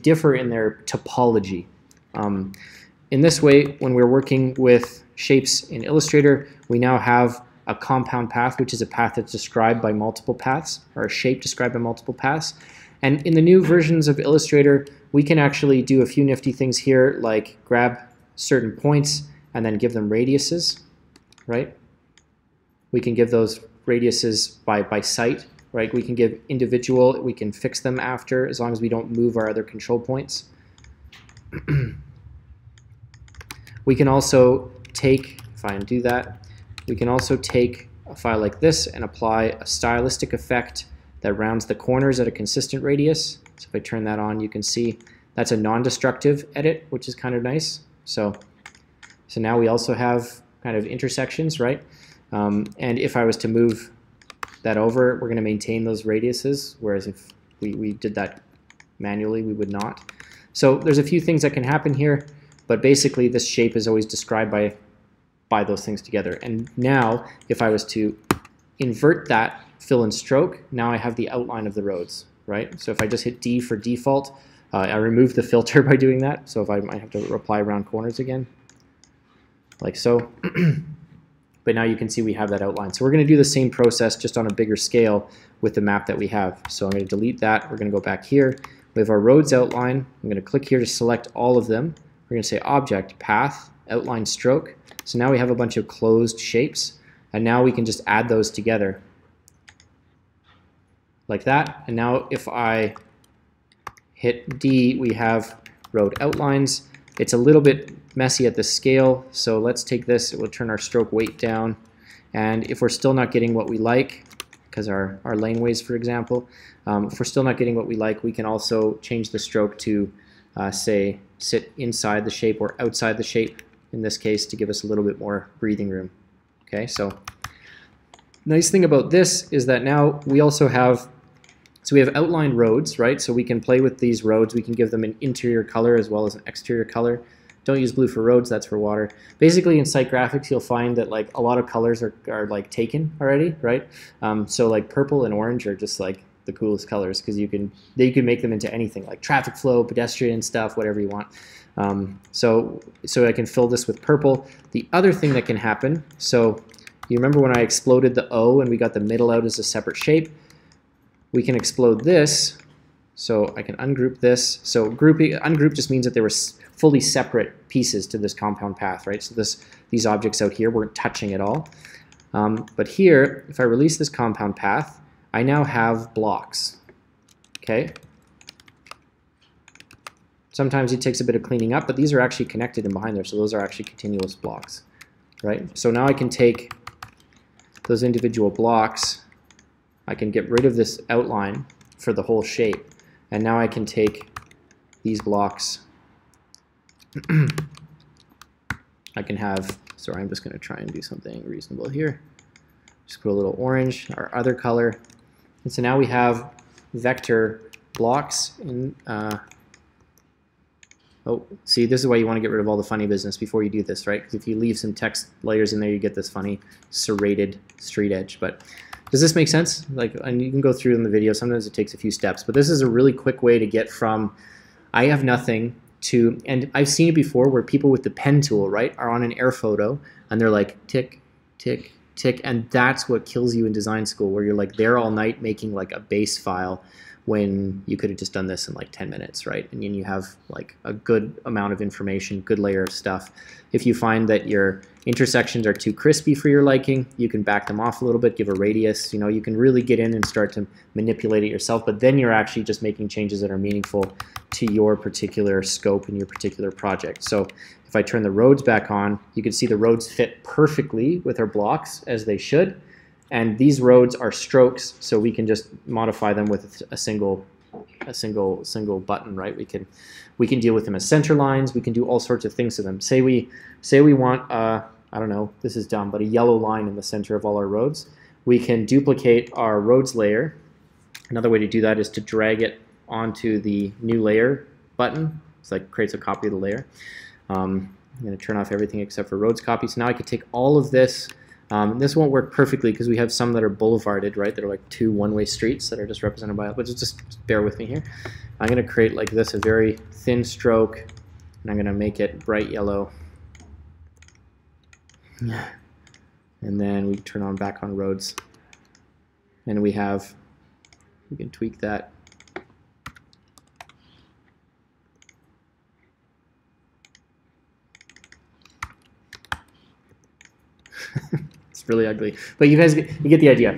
differ in their topology. In this way, when we're working with shapes in Illustrator, we now have a compound path, which is a path that's described by multiple paths, or a shape described by multiple paths. And in the new versions of Illustrator, we can actually do a few nifty things here, like grab certain points and then give them radiuses, right? We can give those radiuses by site, right? We can give individual, we can fix them after, as long as we don't move our other control points. We can also take, if I undo that, we can also take a file like this and apply a stylistic effect that rounds the corners at a consistent radius. So if I turn that on, you can see that's a non-destructive edit, which is kind of nice. So now we also have kind of intersections, right? And if I was to move that over, we're going to maintain those radiuses, whereas if we did that manually, we would not. So there's a few things that can happen here, but basically this shape is always described by those things together. And now, if I was to invert that fill and stroke, now I have the outline of the roads, right? So if I just hit D for default, I remove the filter by doing that. So if I might have to apply around corners again, like so. But now you can see we have that outline. So we're going to do the same process just on a bigger scale with the map that we have. So I'm going to delete that. We're going to go back here. We have our roads outline. I'm going to click here to select all of them. We're going to say Object, Path, Outline, Stroke. So now we have a bunch of closed shapes, and now we can just add those together like that. And now if I hit D, we have road outlines. It's a little bit messy at the scale, so let's take this, it will turn our stroke weight down, and if we're still not getting what we like, because our laneways, for example. If we're still not getting what we like, we can also change the stroke to, say, sit inside the shape or outside the shape, in this case, to give us a little bit more breathing room. Okay, so nice thing about this is that now we also have, so we have outlined roads, right? So we can play with these roads. We can give them an interior color as well as an exterior color. Don't use blue for roads, that's for water. Basically in SiteGraphics, you'll find that like a lot of colors are like taken already, right? So like purple and orange are just like the coolest colors because you can make them into anything, like traffic flow, pedestrian stuff, whatever you want. So I can fill this with purple. The other thing that can happen, so you remember when I exploded the O and we got the middle out as a separate shape? We can explode this, so I can ungroup this. So ungroup just means that there were fully separate pieces to this compound path, right? So these objects out here weren't touching at all. But here, if I release this compound path, I now have blocks, okay? Sometimes it takes a bit of cleaning up, but these are actually connected in behind there, so those are actually continuous blocks, right? So now I can take those individual blocks, I can get rid of this outline for the whole shape, and now I can take these blocks. I can have, sorry, I'm just going to try and do something reasonable here. Just put a little orange, our other color. And so now we have vector blocks in, oh, see, this is why you want to get rid of all the funny business before you do this, right? Because if you leave some text layers in there, you get this funny serrated street edge. But does this make sense? Like, and you can go through in the video. Sometimes it takes a few steps, but this is a really quick way to get from I have nothing to, and I've seen it before where people with the pen tool, right, are on an air photo and they're like tick, tick, tick, and that's what kills you in design school, where you're like there all night making like a base file when you could have just done this in like 10 minutes, right? And then you have like a good amount of information, good layer of stuff. If you find that your intersections are too crispy for your liking, you can back them off a little bit, give a radius, you know, you can really get in and start to manipulate it yourself, but then you're actually just making changes that are meaningful to your particular scope and your particular project. So if I turn the roads back on, you can see the roads fit perfectly with our blocks as they should. And these roads are strokes, so we can just modify them with a single button, right? We can deal with them as center lines. We can do all sorts of things to them. Say we want I don't know, this is dumb, but a yellow line in the center of all our roads. We can duplicate our roads layer. Another way to do that is to drag it onto the new layer button. It's like creates a copy of the layer. I'm going to turn off everything except for roads copy. So now I can take all of this. This won't work perfectly because we have some that are boulevarded, right? That are like two one-way streets that are just represented by, but just bear with me here. I'm going to create like this, a very thin stroke, and I'm going to make it bright yellow. And then we turn on back on roads. And we can tweak that. It's really ugly, but you guys, you get the idea,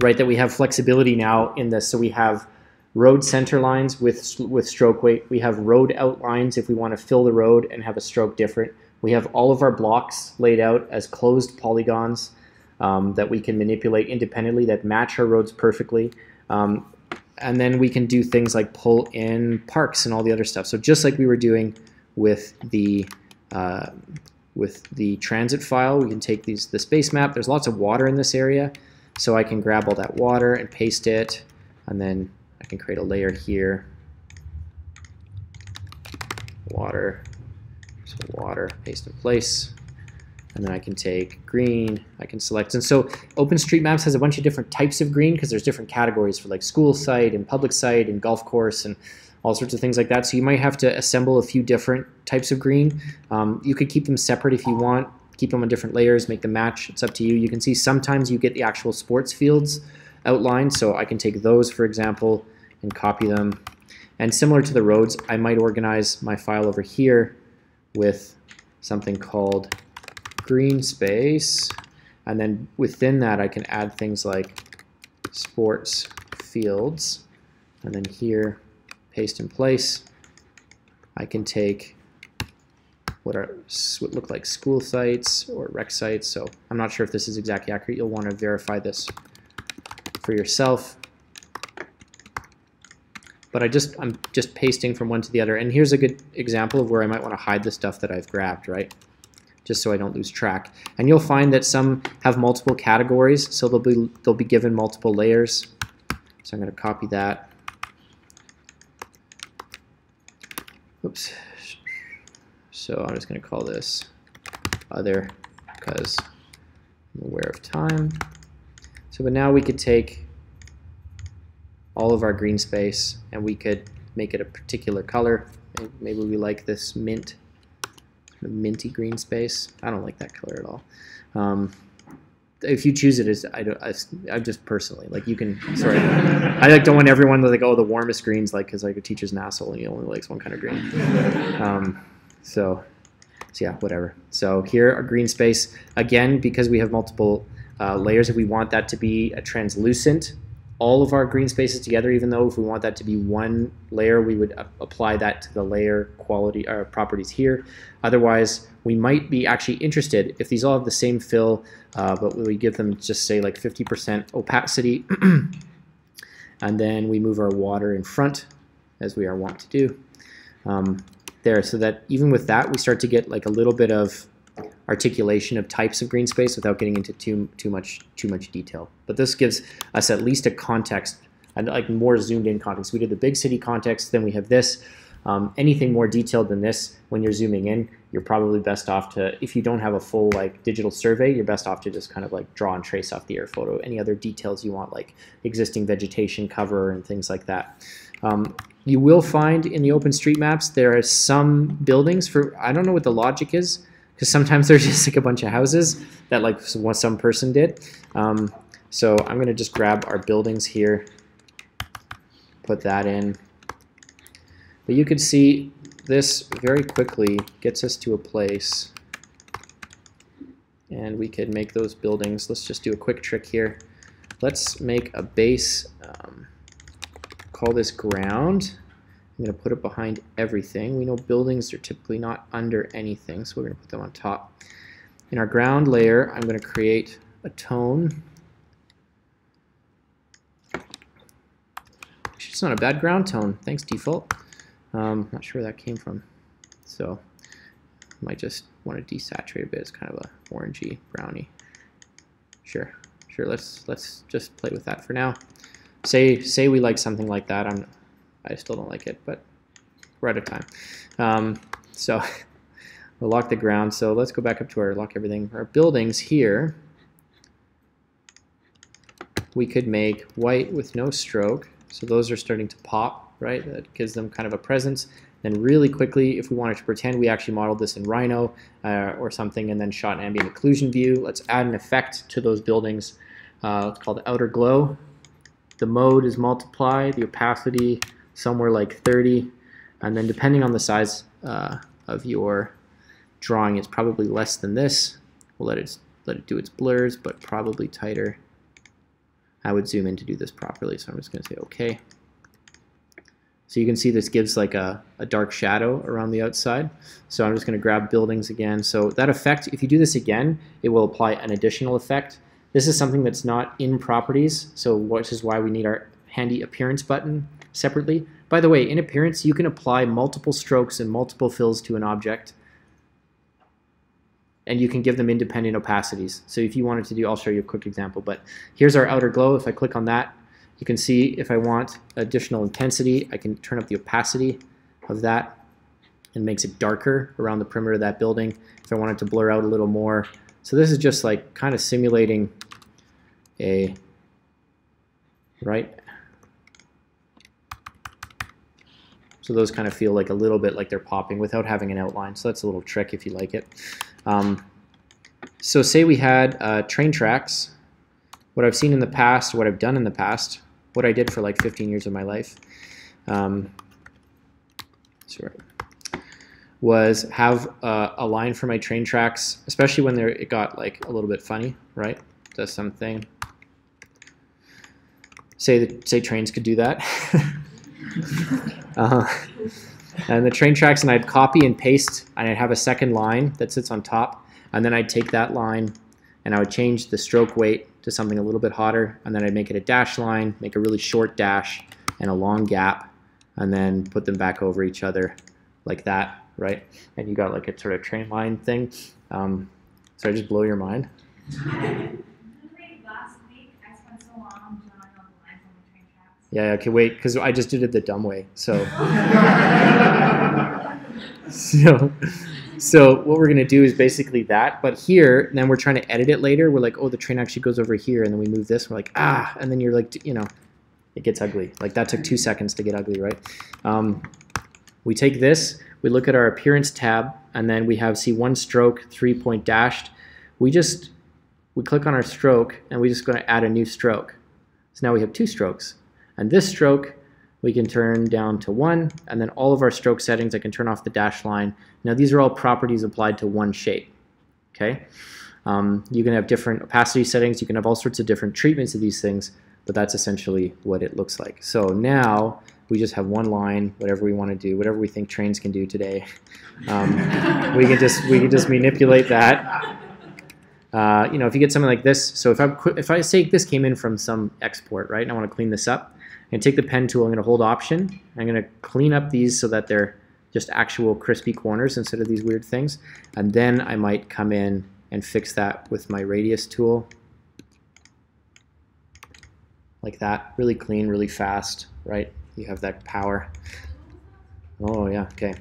right? That we have flexibility now in this. So we have road center lines with stroke weight. We have road outlines if we want to fill the road and have a stroke different. We have all of our blocks laid out as closed polygons that we can manipulate independently that match our roads perfectly. And then we can do things like pull in parks and all the other stuff. So just like we were doing with the transit file, we can take the space map. There's lots of water in this area, so I can grab all that water and paste it, and then I can create a layer here. Water, so water, paste in place, and then I can take green, I can select. And so OpenStreetMaps has a bunch of different types of green because there's different categories for like school site and public site and golf course and all sorts of things like that. So you might have to assemble a few different types of green. You could keep them separate if you want, keep them on different layers, make them match. It's up to you. You can see sometimes you get the actual sports fields outlined. So I can take those, for example, and copy them. And similar to the roads, I might organize my file over here with something called green space. And then within that, I can add things like sports fields. And then here, paste in place. I can take what look like school sites or rec sites. So I'm not sure if this is exactly accurate. You'll want to verify this for yourself. But I'm just pasting from one to the other. And here's a good example of where I might want to hide the stuff that I've grabbed, right? Just so I don't lose track. And you'll find that some have multiple categories, so they'll be given multiple layers. So I'm going to copy that. Oops. So I'm just going to call this other because I'm aware of time. So but now we could take all of our green space and we could make it a particular color. Maybe we like this mint, minty green space. I don't like that color at all. If you choose it as I just personally like you can. Sorry, I like don't want everyone to like the warmest greens because like a teacher's an asshole and he only likes one kind of green. So yeah, whatever. So here our green space again because we have multiple layers. If we want that to be a translucent, all of our green spaces together, even though if we want that to be one layer, we would apply that to the layer quality or properties here. Otherwise, we might be actually interested if these all have the same fill, but we give them just say like 50% opacity, and then we move our water in front as we are wont to do there, so that even with that, we start to get like a little bit of articulation of types of green space without getting into too much detail. But this gives us at least a context, and like more zoomed in context. We did the big city context, then we have this. Anything more detailed than this, when you're zooming in, you're probably best off to, if you don't have a full like digital survey, you're best off to just kind of like draw and trace off the air photo. Any other details you want, like existing vegetation cover and things like that. You will find in the OpenStreetMaps there are some buildings for, I don't know what the logic is, because sometimes there's just like a bunch of houses that like some person did. So I'm going to just grab our buildings here, put that in. But you could see this very quickly gets us to a place, and we could make those buildings. Let's just do a quick trick here. Let's make a base, call this ground. I'm going to put it behind everything. We know buildings are typically not under anything, so we're going to put them on top. In our ground layer, I'm going to create a tone. Actually, it's not a bad ground tone. Thanks, default. Not sure where that came from. So I might just want to desaturate a bit. It's kind of a orangey, browny. Sure. Let's just play with that for now. Say we like something like that. I still don't like it, but we're out of time. So we'll lock the ground. So let's go back up to our lock everything. Our buildings here, we could make white with no stroke. So those are starting to pop, right? That gives them kind of a presence. Then really quickly, if we wanted to pretend we actually modeled this in Rhino or something and then shot an ambient occlusion view, let's add an effect to those buildings. It's called outer glow. The mode is multiply, the opacity somewhere like 30, and then depending on the size of your drawing, it's probably less than this. We'll let it do its blurs, but probably tighter. I would zoom in to do this properly, so I'm just going to say OK. So you can see this gives like a dark shadow around the outside. So I'm just going to grab buildings again. So that effect, if you do this again, it will apply an additional effect. This is something that's not in properties, so which is why we need our handy appearance button separately. By the way, in appearance, you can apply multiple strokes and multiple fills to an object, and you can give them independent opacities. So if you wanted to do, I'll show you a quick example, but here's our outer glow. If I click on that, you can see if I want additional intensity, I can turn up the opacity of that and makes it darker around the perimeter of that building. If I wanted to blur out a little more. So this is just like kind of simulating a, right? So those kind of feel like a little bit like they're popping without having an outline. So that's a little trick if you like it. So say we had train tracks. What I've seen in the past, what I've done in the past, what I did for like 15 years of my life, was have a line for my train tracks, especially when it got like a little bit funny, right? Does something. Say trains could do that. And the train tracks, and I'd copy and paste, and I'd have a second line that sits on top, and then I'd take that line and I would change the stroke weight to something a little bit hotter, and then I'd make it a dash line, make a really short dash and a long gap, and then put them back over each other like that, right? And you got like a sort of train line thing. So I just blow your mind? Last week, I spent so long drawing all the lines on the train tracks. Yeah, okay, wait, because I just did it the dumb way. So, so what we're going to do is basically that. But here, then we're trying to edit it later. We're like, oh, the train actually goes over here, and then we move this. We're like, ah, and then you're like, you know, it gets ugly. Like that took 2 seconds to get ugly, right? We take this, we look at our appearance tab, and then we have, see, 1 stroke, 3-point dashed. We click on our stroke, and we're just going to add a new stroke. So now we have 2 strokes. And this stroke, we can turn down to 1, and then all of our stroke settings, I can turn off the dash line. Now these are all properties applied to one shape, okay? You can have different opacity settings, you can have all sorts of different treatments of these things, but that's essentially what it looks like. So now we just have one line, whatever we want to do, whatever we think trains can do today. We can just manipulate that. You know, if you get something like this, so if I say this came in from some export, right, and I want to clean this up, I'm going to take the pen tool, I'm going to hold Option, I'm going to clean up these so that they're just actual crispy corners instead of these weird things, and then I might come in and fix that with my radius tool, like that, really clean, really fast, right? You have that power. Oh yeah, okay.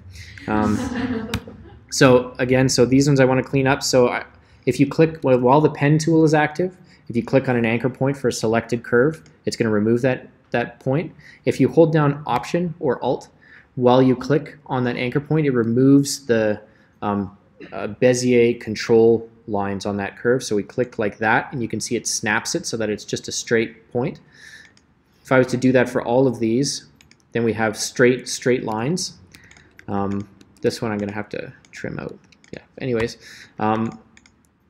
So again, so these ones I want to clean up. So if you click, while the pen tool is active, if you click on an anchor point for a selected curve, it's going to remove that point. If you hold down Option or Alt while you click on that anchor point, it removes the Bezier control lines on that curve. So we click like that, and you can see it snaps it so that it's just a straight point. If I was to do that for all of these, then we have straight lines. This one I'm going to have to trim out. Yeah. Anyways,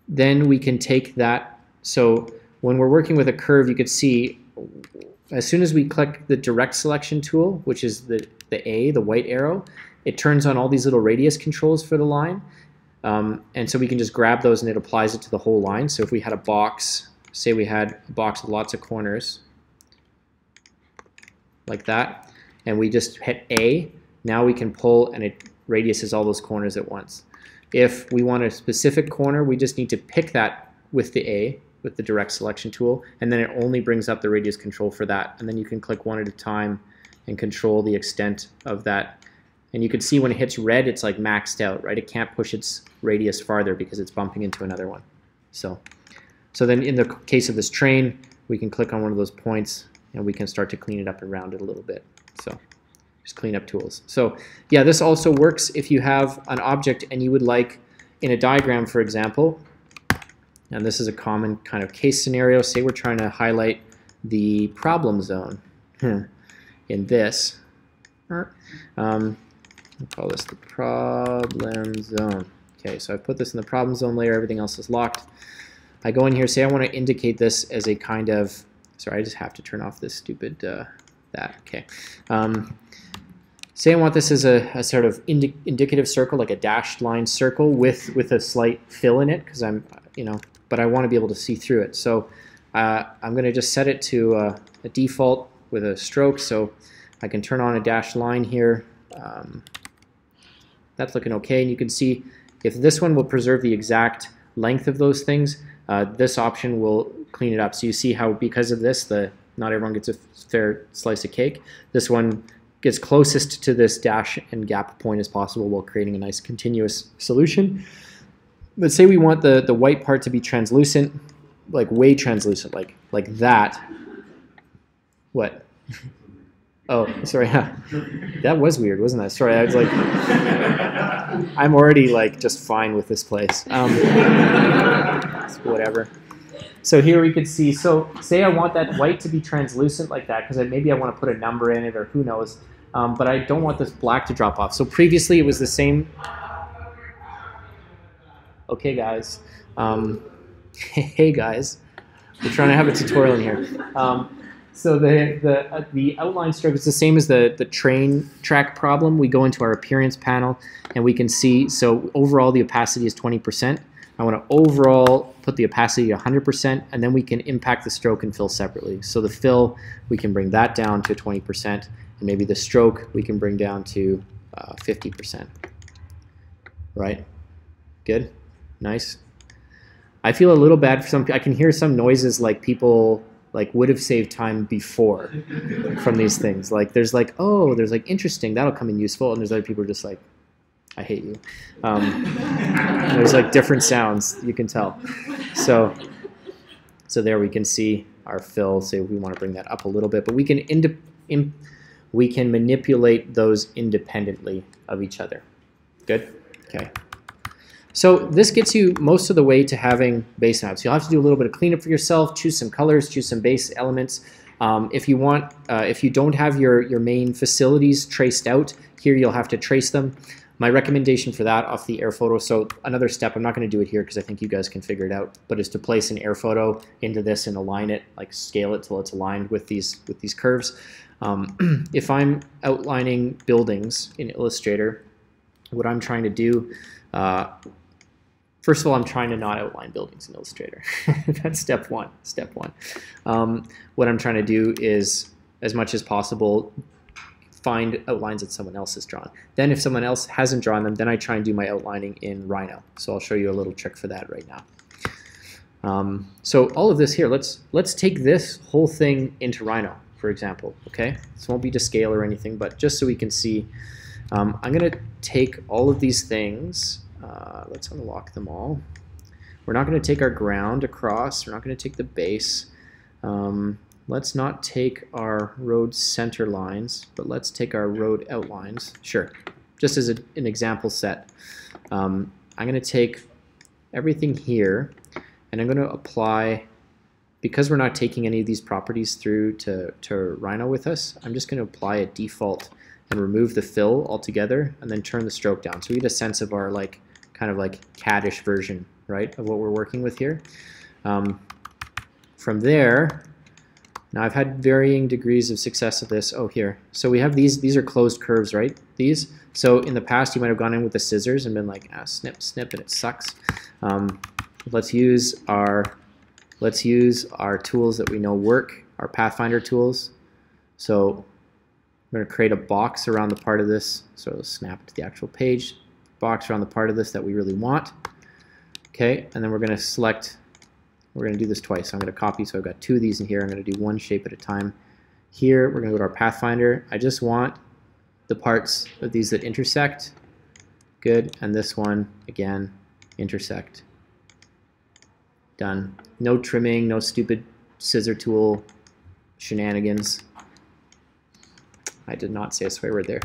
then we can take that. So when we're working with a curve, you could see as soon as we click the direct selection tool, which is the white arrow, it turns on all these little radius controls for the line. And so we can just grab those and it applies it to the whole line. So if we had a box, say we had a box with lots of corners, like that, and we just hit A, now we can pull and it radiuses all those corners at once. If we want a specific corner, we just need to pick that with the A, with the direct selection tool, and then it only brings up the radius control for that. And then you can click one at a time and control the extent of that. And you can see when it hits red, it's like maxed out, right? It can't push its radius farther because it's bumping into another one. So then in the case of this train, we can click on one of those points and we can start to clean it up and round it a little bit. So just clean up tools. So yeah, this also works if you have an object and you would like, in a diagram, for example, and this is a common kind of case scenario, say we're trying to highlight the problem zone in this. We'll call this the problem zone. Okay, so I put this in the problem zone layer, everything else is locked. I go in here, say I want to indicate this as a kind of, sorry, I just have to turn off this stupid, that, okay. Say I want this as a sort of indicative circle, like a dashed line circle with a slight fill in it, because I'm, you know, but I want to be able to see through it. So I'm going to just set it to a default with a stroke, so I can turn on a dashed line here. That's looking okay, and you can see if this one will preserve the exact length of those things, this option will clean it up. So you see how because of this, not everyone gets a fair slice of cake. This one gets closest to this dash and gap point as possible while creating a nice continuous solution. Let's say we want the white part to be translucent, like way translucent, like that. What? Oh, sorry. That was weird, wasn't that? Sorry, I was like, I'm already like just fine with this place. Whatever. So here we could see, so say I want that white to be translucent like that, because maybe I want to put a number in it or who knows, but I don't want this black to drop off. So previously it was the same. Okay, guys. Hey, guys. We're trying to have a tutorial in here. So the outline stroke is the same as the train track problem. We go into our appearance panel and we can see, so overall the opacity is 20%. I want to overall put the opacity to 100%, and then we can impact the stroke and fill separately. So the fill, we can bring that down to 20%, and maybe the stroke we can bring down to 50%. Right? Good? Nice. I feel a little bad for some people. I can hear some noises like people like would have saved time before from these things. Like there's like, oh, there's like interesting, that'll come in useful, and there's other people who are just like, I hate you. There's like different sounds, you can tell. So there we can see our fill. Say we want to bring that up a little bit, but we can manipulate those independently of each other. Good? Okay. So this gets you most of the way to having base maps. You'll have to do a little bit of cleanup for yourself, choose some colors, choose some base elements. If you want, if you don't have your main facilities traced out, here you'll have to trace them. My recommendation for that off the air photo, so another step, I'm not going to do it here because I think you guys can figure it out, but is to place an air photo into this and align it, like scale it till it's aligned with these curves. If I'm outlining buildings in Illustrator, what I'm trying to do, first of all, I'm trying to not outline buildings in Illustrator. That's step one. What I'm trying to do is, as much as possible, find outlines that someone else has drawn. Then if someone else hasn't drawn them, then I try and do my outlining in Rhino. So I'll show you a little trick for that right now. So all of this here, let's take this whole thing into Rhino, for example. Okay, this won't be to scale or anything, but just so we can see, I'm going to take all of these things. Let's unlock them all. We're not going to take our ground across. We're not going to take the base. Let's not take our road center lines, but let's take our road outlines. Sure, just as an example set. I'm going to take everything here, and I'm going to apply, because we're not taking any of these properties through to Rhino with us, I'm just going to apply a default and remove the fill altogether, and then turn the stroke down. So we get a sense of our kind of like CAD-ish version, right, of what we're working with here. From there, now I've had varying degrees of success of this. Oh, here. So we have these are closed curves, right? These. So in the past, you might have gone in with the scissors and been like, snip, snip, and it sucks. Let's use our tools that we know work, our Pathfinder tools. So I'm going to create a box around the part of this. So it'll snap to the actual page. Box around the part of this that we really want. Okay, and then we're going to select. We're going to do this twice. So I'm going to copy, so I've got two of these in here. I'm going to do one shape at a time. Here, we're going to go to our Pathfinder. I just want the parts of these that intersect. Good. And this one, again, intersect. Done. No trimming, no stupid scissor tool shenanigans. I did not say a swear word there.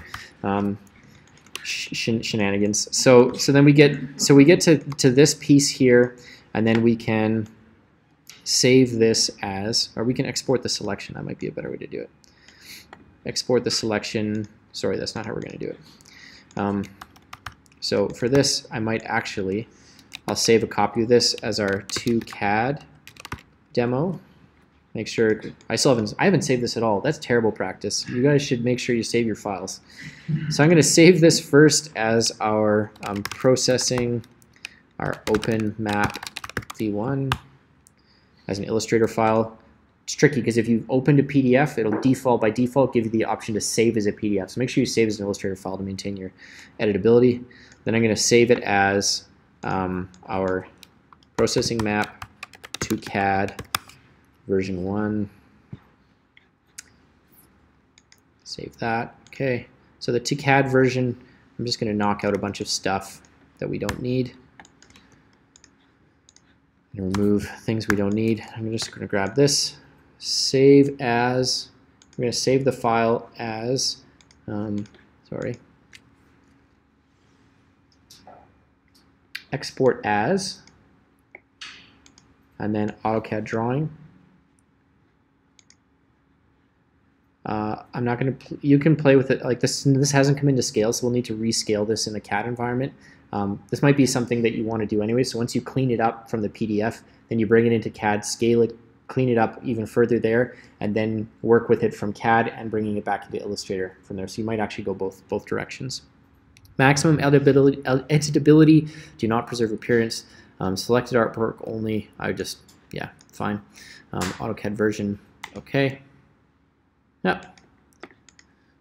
Shenanigans. So then we get to this piece here, and then we can save this as, or we can export the selection. That might be a better way to do it. Export the selection. Sorry, that's not how we're going to do it. So for this, I might actually, I'll save a copy of this as our 2CAD demo. Make sure, I haven't saved this at all. That's terrible practice. You guys should make sure you save your files. So I'm going to save this first as our processing, our open map v1 as an Illustrator file. It's tricky because if you've opened a PDF, it'll by default give you the option to save as a PDF. So make sure you save as an Illustrator file to maintain your editability. Then I'm going to save it as our processing map to CAD version 1. Save that. Okay. So the TCAD version, I'm just going to knock out a bunch of stuff that we don't need. And remove things we don't need. I'm just going to grab this. Save as. I'm going to save the file as. Export as. And then AutoCAD drawing. I'm not going to. You can play with it like this. This hasn't come into scale, so we'll need to rescale this in the CAD environment. This might be something that you want to do anyway. So once you clean it up from the PDF, then you bring it into CAD, scale it, clean it up even further there, and then work with it from CAD and bringing it back into Illustrator from there. So you might actually go both directions. Maximum editability. Do not preserve appearance. Selected artwork only, I would just, yeah, fine. AutoCAD version, okay. Yeah.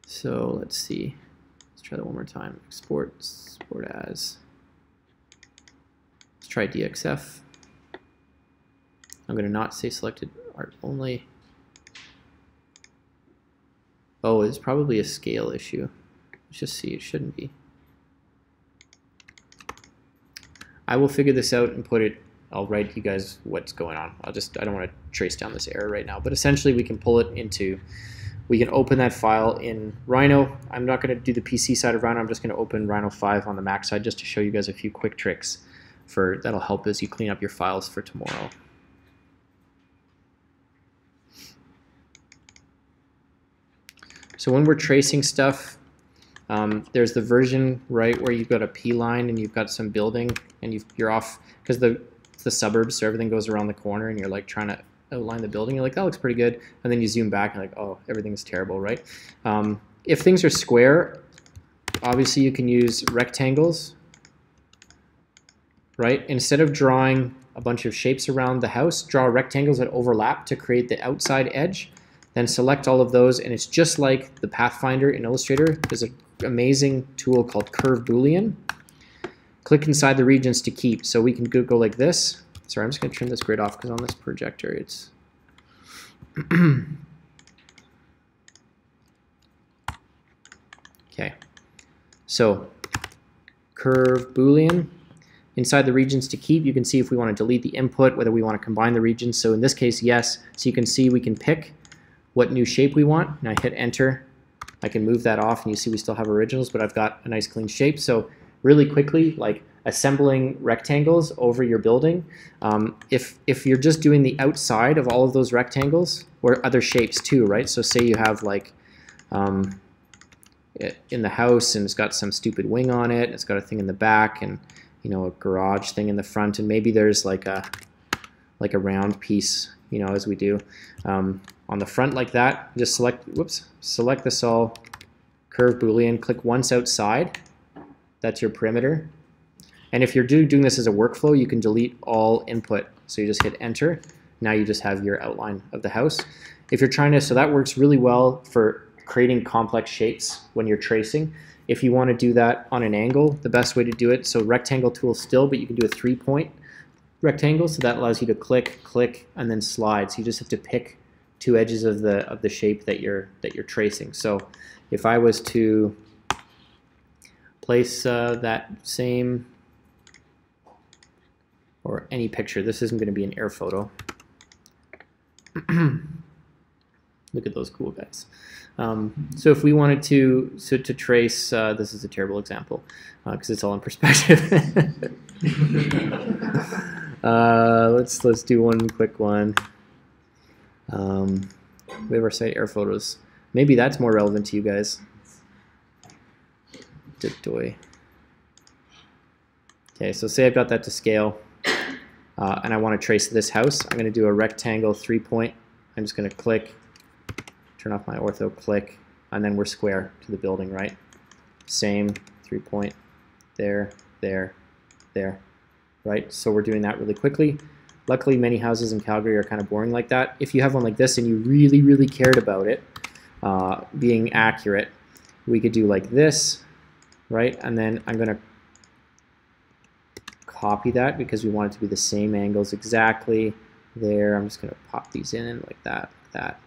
So let's see. Let's try that one more time. Export as. Let's try DXF. I'm going to not say selected art only. Oh, it's probably a scale issue. Let's just see. It shouldn't be. I will figure this out and put it. I'll write you guys what's going on. I don't want to trace down this error right now. But essentially, we can pull it into. We can open that file in Rhino. I'm not going to do the PC side of Rhino. I'm just going to open Rhino 5 on the Mac side just to show you guys a few quick tricks that'll help as you clean up your files for tomorrow. So when we're tracing stuff, there's the version right where you've got a P line and you've got some building and you're off because the suburbs, so everything goes around the corner and you're like trying to outline the building. You're like, that looks pretty good. And then you zoom back and you're like, oh, everything's terrible, right? If things are square, obviously you can use rectangles, right? Instead of drawing a bunch of shapes around the house, draw rectangles that overlap to create the outside edge. Then select all of those, and it's just like the Pathfinder in Illustrator. There's an amazing tool called Curve Boolean. Click inside the regions to keep. So we can go like this. Sorry, I'm just going to turn this grid off because on this projector it's... Okay. So Curve Boolean. Inside the regions to keep, you can see if we want to delete the input, whether we want to combine the regions. So in this case, yes. So you can see we can pick what new shape we want, and I hit enter. I can move that off, and you see we still have originals, but I've got a nice clean shape. So really quickly, like assembling rectangles over your building, if you're just doing the outside of all of those rectangles, or other shapes too, right? So say you have like in the house, and it's got some stupid wing on it, it's got a thing in the back, and you know, a garage thing in the front, and maybe there's like a round piece, you know, as we do. On the front like that, just select this all, Curve Boolean, click once outside, that's your perimeter. And if you're doing this as a workflow, you can delete all input. So you just hit enter, now you just have your outline of the house. If you're trying to, so that works really well for creating complex shapes when you're tracing. If you want to do that on an angle, the best way to do it, so rectangle tool still, but you can do a 3-point rectangle, so that allows you to click, click, and then slide. So you just have to pick two edges of the shape that you're tracing. So if I was to place that same, or any picture, this isn't going to be an air photo. Look at those cool guys. So if we wanted to trace, this is a terrible example because it's all in perspective. Let's do one quick one. We have our site air photos. Maybe that's more relevant to you guys. Okay, so say I've got that to scale, and I want to trace this house. I'm going to do a rectangle 3-point. I'm just going to click, turn off my ortho, click, and then we're square to the building, right? Same 3-point, there, there, there, right? So we're doing that really quickly. Luckily, many houses in Calgary are kind of boring like that. If you have one like this and you really, really cared about it being accurate, we could do like this, right? And then I'm going to copy that because we want it to be the same angles exactly there. I'm just going to pop these in like that, like that,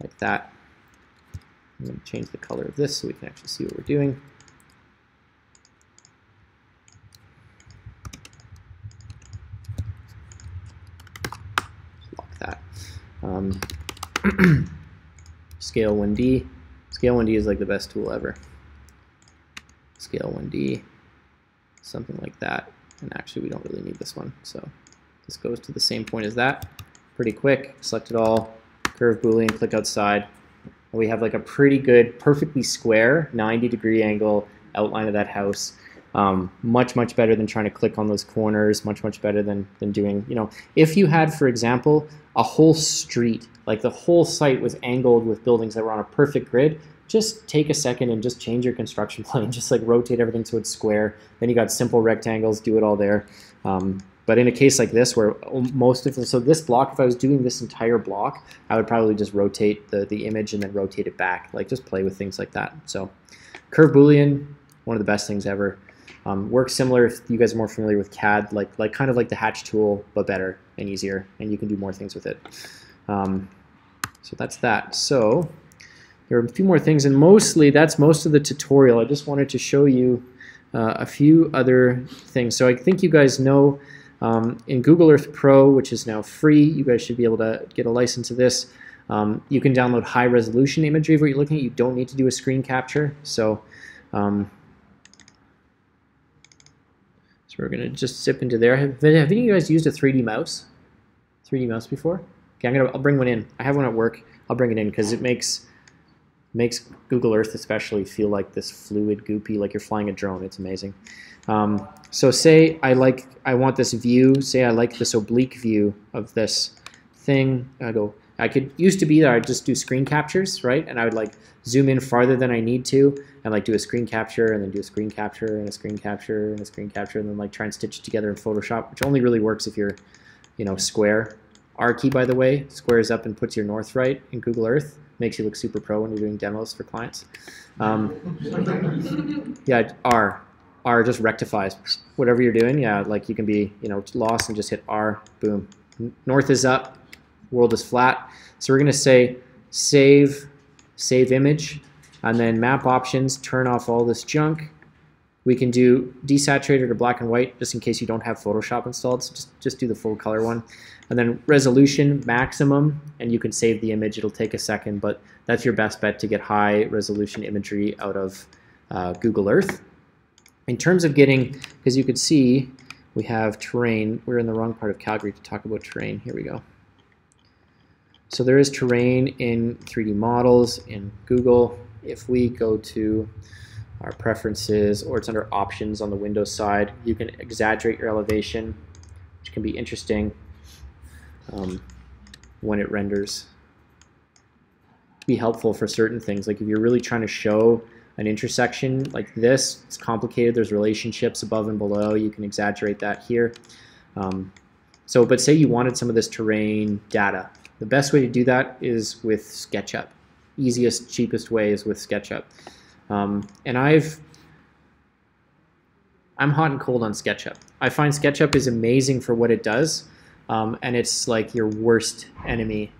like that. I'm going to change the color of this so we can actually see what we're doing. That. Scale 1D. Scale 1D is like the best tool ever. Scale 1D, something like that. And actually we don't really need this one. So this goes to the same point as that. Pretty quick. Select it all. Curve Boolean, click outside. And we have like a pretty good, perfectly square 90-degree angle outline of that house. Much, much better than trying to click on those corners, much, much better than doing, you know, if you had, for example, a whole street, like the whole site was angled with buildings that were on a perfect grid, just take a second and just change your construction plane, just like rotate everything so it's square. Then you got simple rectangles, do it all there. But in a case like this, where most of so this block, if I was doing this entire block, I would probably just rotate the image and then rotate it back, like just play with things like that. So curve Boolean, one of the best things ever. Works similar if you guys are more familiar with CAD, like kind of like the hatch tool, but better and easier, and you can do more things with it. So that's that. So there are a few more things, and mostly that's most of the tutorial. I just wanted to show you a few other things. So I think you guys know in Google Earth Pro, which is now free, you guys should be able to get a license of this. You can download high resolution imagery of what you're looking at. You don't need to do a screen capture. So we're going to just zip into there. Have any of you guys used a 3D mouse? 3D mouse before? Okay, I'll bring one in. I have one at work. I'll bring it in because it makes Google Earth especially feel like this fluid, goopy, like you're flying a drone. It's amazing. So say I want this view. Say I like this oblique view of this thing. I could used to be that I'd just do screen captures, right? And I would like zoom in farther than I need to, and like do a screen capture, and then do a screen capture, and a screen capture, and a screen capture, and then like try and stitch it together in Photoshop, which only really works if you're, square. R key, by the way, squares up and puts your north right in Google Earth. Makes you look super pro when you're doing demos for clients. Yeah, R just rectifies whatever you're doing. Yeah, like you can be, lost and just hit R, boom. North is up, world is flat. So we're gonna say save image, and then map options, turn off all this junk. We can do desaturated or black and white, just in case you don't have Photoshop installed. So just do the full color one. And then resolution maximum, and you can save the image. It'll take a second, but that's your best bet to get high resolution imagery out of Google Earth. In terms of getting, because you could see we have terrain. We're in the wrong part of Calgary to talk about terrain. Here we go. So there is terrain in 3D models in Google. If we go to our preferences, or it's under options on the Windows side, you can exaggerate your elevation, which can be interesting when it renders. Be helpful for certain things, like if you're really trying to show an intersection like this, it's complicated, there's relationships above and below, you can exaggerate that here. But say you wanted some of this terrain data. The best way to do that is with SketchUp. Easiest, cheapest way is with SketchUp. And I'm hot and cold on SketchUp. I find SketchUp is amazing for what it does, and it's like your worst enemy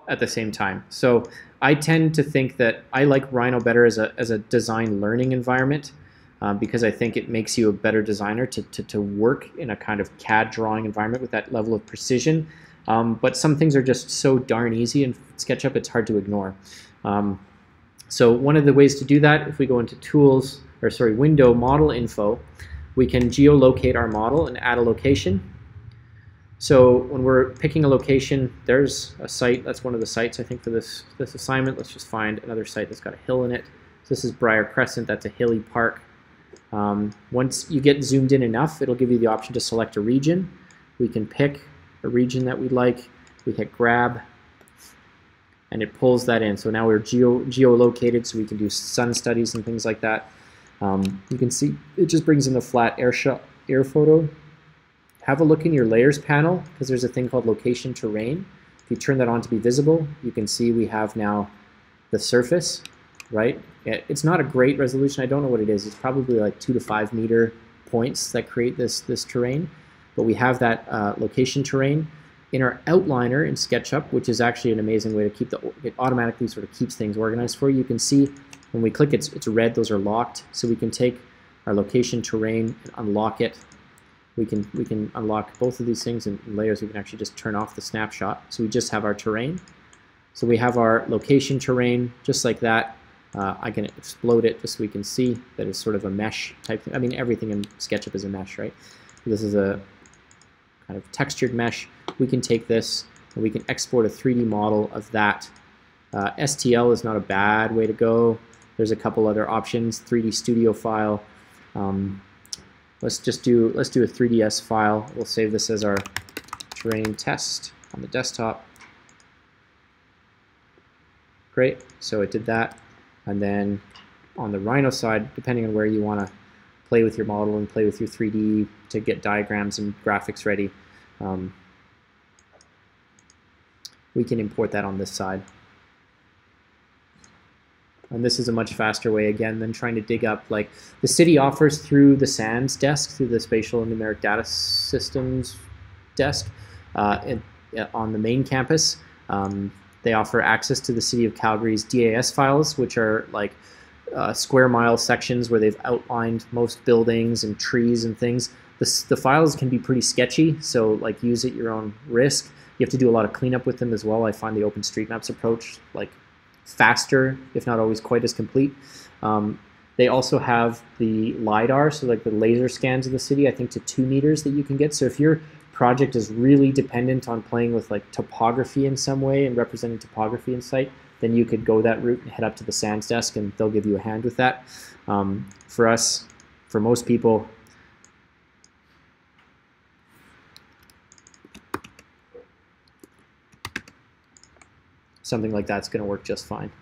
at the same time. So I tend to think that I like Rhino better as a design learning environment, because I think it makes you a better designer to work in a kind of CAD drawing environment with that level of precision. But some things are just so darn easy in SketchUp, it's hard to ignore. So one of the ways to do that, if we go into Tools, Window, Model Info, we can geolocate our model and add a location. So when we're picking a location, there's a site. That's one of the sites, I think, for this assignment. Let's just find another site that's got a hill in it. So this is Briar Crescent. That's a hilly park. Once you get zoomed in enough, it'll give you the option to select a region. We can pick a region that we'd like. We hit grab, and it pulls that in. So now we're geolocated, so we can do sun studies and things like that. You can see it just brings in the flat air photo. Have a look in your layers panel, because there's a thing called location terrain. If you turn that on to be visible, you can see we have now the surface, right? It's not a great resolution. I don't know what it is. It's probably like 2 to 5 meter points that create this terrain. But we have that location terrain in our outliner in SketchUp, which is actually an amazing way to keep it automatically sort of keeps things organized for you. You can see when we click it's red, those are locked. So we can take our location terrain and unlock it. We can unlock both of these things in layers. We can actually just turn off the snapshot. So we just have our terrain. So we have our location terrain just like that. I can explode it just so we can see that it's sort of a mesh type thing. I mean, everything in SketchUp is a mesh, right? This is a kind of textured mesh. We can take this and we can export a 3D model of that. STL is not a bad way to go. There's a couple other options. 3D Studio file. Let's do a 3ds file. We'll save this as our terrain test on the desktop. Great. So it did that. And then on the Rhino side, depending on where you want to play with your model and play with your 3D to get diagrams and graphics ready, we can import that on this side. And this is a much faster way, again, than trying to dig up, like the city offers through the SANS desk, through the Spatial and Numeric Data Systems desk on the main campus. They offer access to the City of Calgary's DAS files, which are like square mile sections where they've outlined most buildings and trees and things. The files can be pretty sketchy, so like use at your own risk. You have to do a lot of cleanup with them as well. I find the OpenStreetMaps approach like faster, if not always quite as complete. They also have the LiDAR, so like the laser scans of the city, I think to 2 meters that you can get. So if your project is really dependent on playing with like topography in some way and representing topography in site, then you could go that route and head up to the SANS desk and they'll give you a hand with that. For us, for most people, something like that's going to work just fine,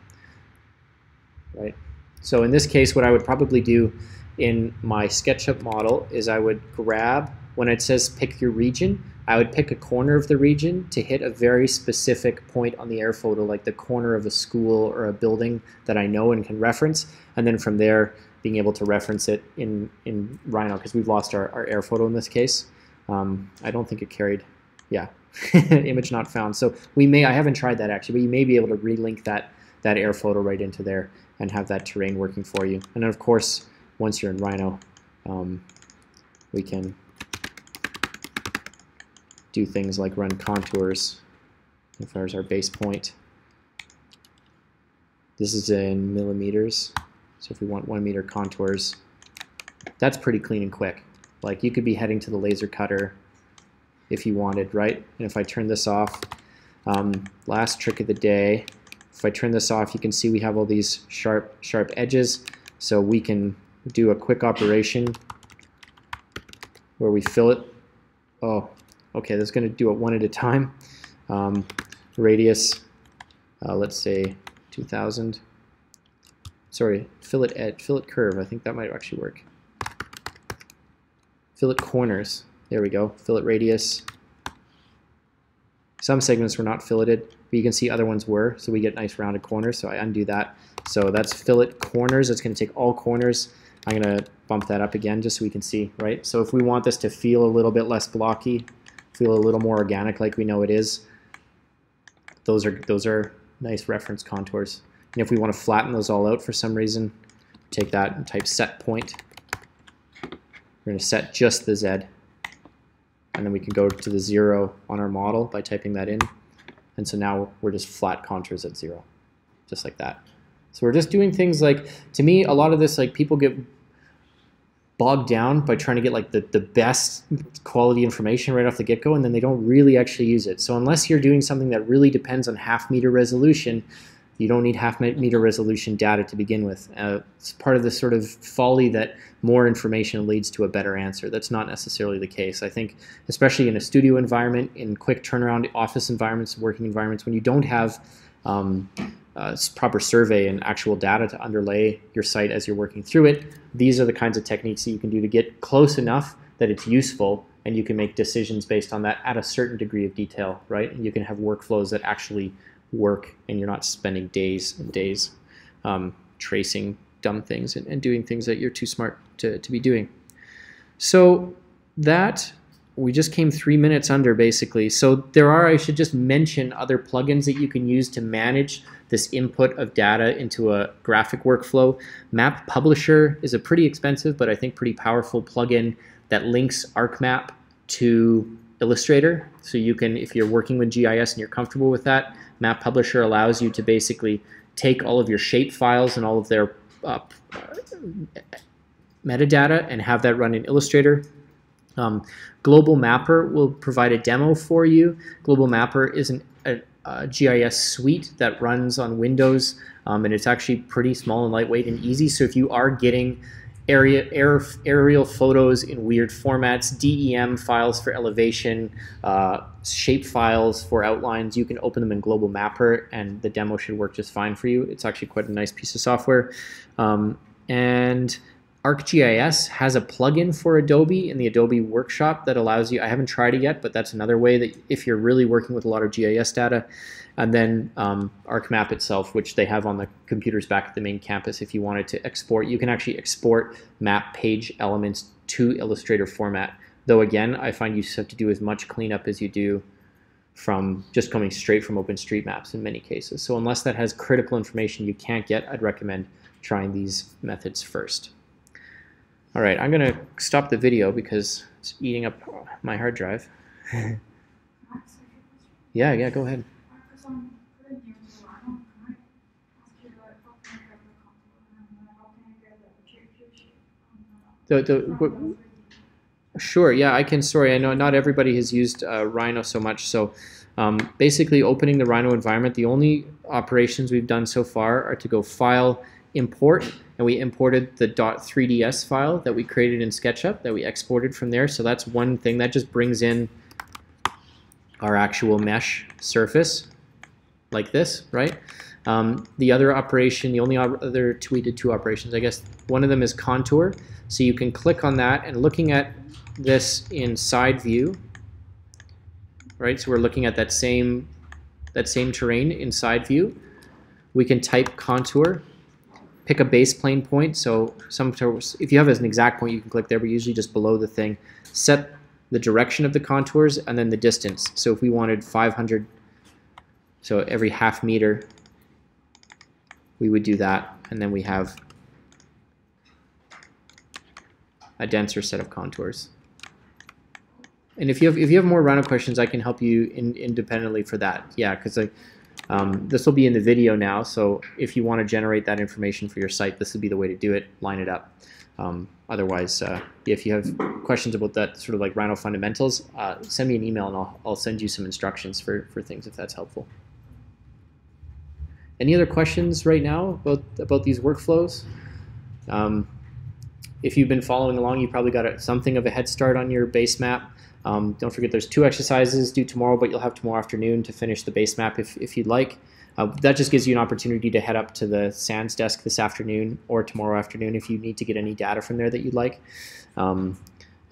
right? So in this case, what I would probably do in my SketchUp model is I would grab, when it says pick your region, I would pick a corner of the region to hit a very specific point on the air photo, like the corner of a school or a building that I know and can reference, and then from there being able to reference it in Rhino, because we've lost our air photo in this case. I don't think it carried, yeah. Image not found. So we may, I haven't tried that actually, but you may be able to relink that air photo right into there and have that terrain working for you. And then of course, once you're in Rhino, we can do things like run contours. If there's our base point, this is in millimeters. So if we want 1 meter contours, that's pretty clean and quick. Like you could be heading to the laser cutter if you wanted, right? And if I turn this off, last trick of the day, if I turn this off, you can see we have all these sharp edges, so we can do a quick operation where we fill it. Oh, okay, that's going to do it one at a time. Radius, let's say 2000. Sorry, fillet curve, I think that might actually work. Fillet corners. There we go, fillet radius. Some segments were not filleted, but you can see other ones were, so we get nice rounded corners, so I undo that. So that's fillet corners, it's going to take all corners. I'm going to bump that up again just so we can see, right? So if we want this to feel a little bit less blocky, feel a little more organic like we know it is, those are nice reference contours. And if we want to flatten those all out for some reason, take that and type set point. We're going to set just the Z. And then we can go to the 0 on our model by typing that in. And so now we're just flat contours at 0, just like that. So we're just doing things like, to me, a lot of this, like people get bogged down by trying to get like the best quality information right off the get-go, and then they don't really actually use it. So unless you're doing something that really depends on half-meter resolution, you don't need half-meter resolution data to begin with. It's part of the sort of folly that more information leads to a better answer. That's not necessarily the case. I think, especially in a studio environment, in quick turnaround office environments, working environments, when you don't have proper survey and actual data to underlay your site as you're working through it, these are the kinds of techniques that you can do to get close enough that it's useful, and you can make decisions based on that at a certain degree of detail, right? And you can have workflows that actually work, and you're not spending days and days tracing dumb things and doing things that you're too smart to be doing. So that, we just came 3 minutes under basically. So there are, I should just mention, other plugins that you can use to manage this input of data into a graphic workflow. Map Publisher is a pretty expensive but I think pretty powerful plugin that links ArcMap to Illustrator. So you can, if you're working with GIS and you're comfortable with that, Map Publisher allows you to basically take all of your shape files and all of their metadata and have that run in Illustrator. Global Mapper will provide a demo for you. Global Mapper is a GIS suite that runs on Windows, and it's actually pretty small and lightweight and easy. So if you are getting aerial photos in weird formats, DEM files for elevation, shape files for outlines, you can open them in Global Mapper and the demo should work just fine for you. It's actually quite a nice piece of software. And ArcGIS has a plugin for Adobe in the Adobe Workshop that allows you, I haven't tried it yet, but that's another way that if you're really working with a lot of GIS data, and then ArcMap itself, which they have on the computers back at the main campus, if you wanted to export, you can actually export map page elements to Illustrator format. Though again, I find you have to do as much cleanup as you do from just coming straight from OpenStreetMaps in many cases. So unless that has critical information you can't get, I'd recommend trying these methods first. All right, I'm going to stop the video because it's eating up my hard drive. Yeah, go ahead. Sure, yeah, I can. Sorry, I know not everybody has used Rhino so much. So basically opening the Rhino environment, the only operations we've done so far are to go File, Import, and we imported the .3ds file that we created in SketchUp that we exported from there. So that's one thing. That just brings in our actual mesh surface like this, right? The other operation, the only other we did two operations, I guess. One of them is contour. So you can click on that, and looking at this in side view, right? So we're looking at that same terrain in side view. We can type contour, pick a base plane point. So if you have as an exact point, you can click there, but usually just below the thing. Set the direction of the contours and then the distance. So if we wanted 500, so every half meter, we would do that, and then we have a denser set of contours. And if you have more Rhino questions, I can help you independently for that. Yeah, because this will be in the video now, so if you want to generate that information for your site, this would be the way to do it. Line it up. Otherwise, if you have questions about that sort of like Rhino fundamentals, send me an email and I'll send you some instructions for things if that's helpful. Any other questions right now about these workflows? If you've been following along, you probably got something of a head start on your base map. Don't forget there's 2 exercises due tomorrow, but you'll have tomorrow afternoon to finish the base map if you'd like. That just gives you an opportunity to head up to the SANS desk this afternoon or tomorrow afternoon if you need to get any data from there that you'd like.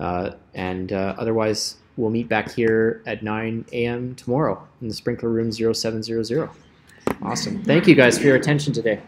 Otherwise, we'll meet back here at 9 a.m. tomorrow in the sprinkler room 0700. Awesome. Thank you guys for your attention today.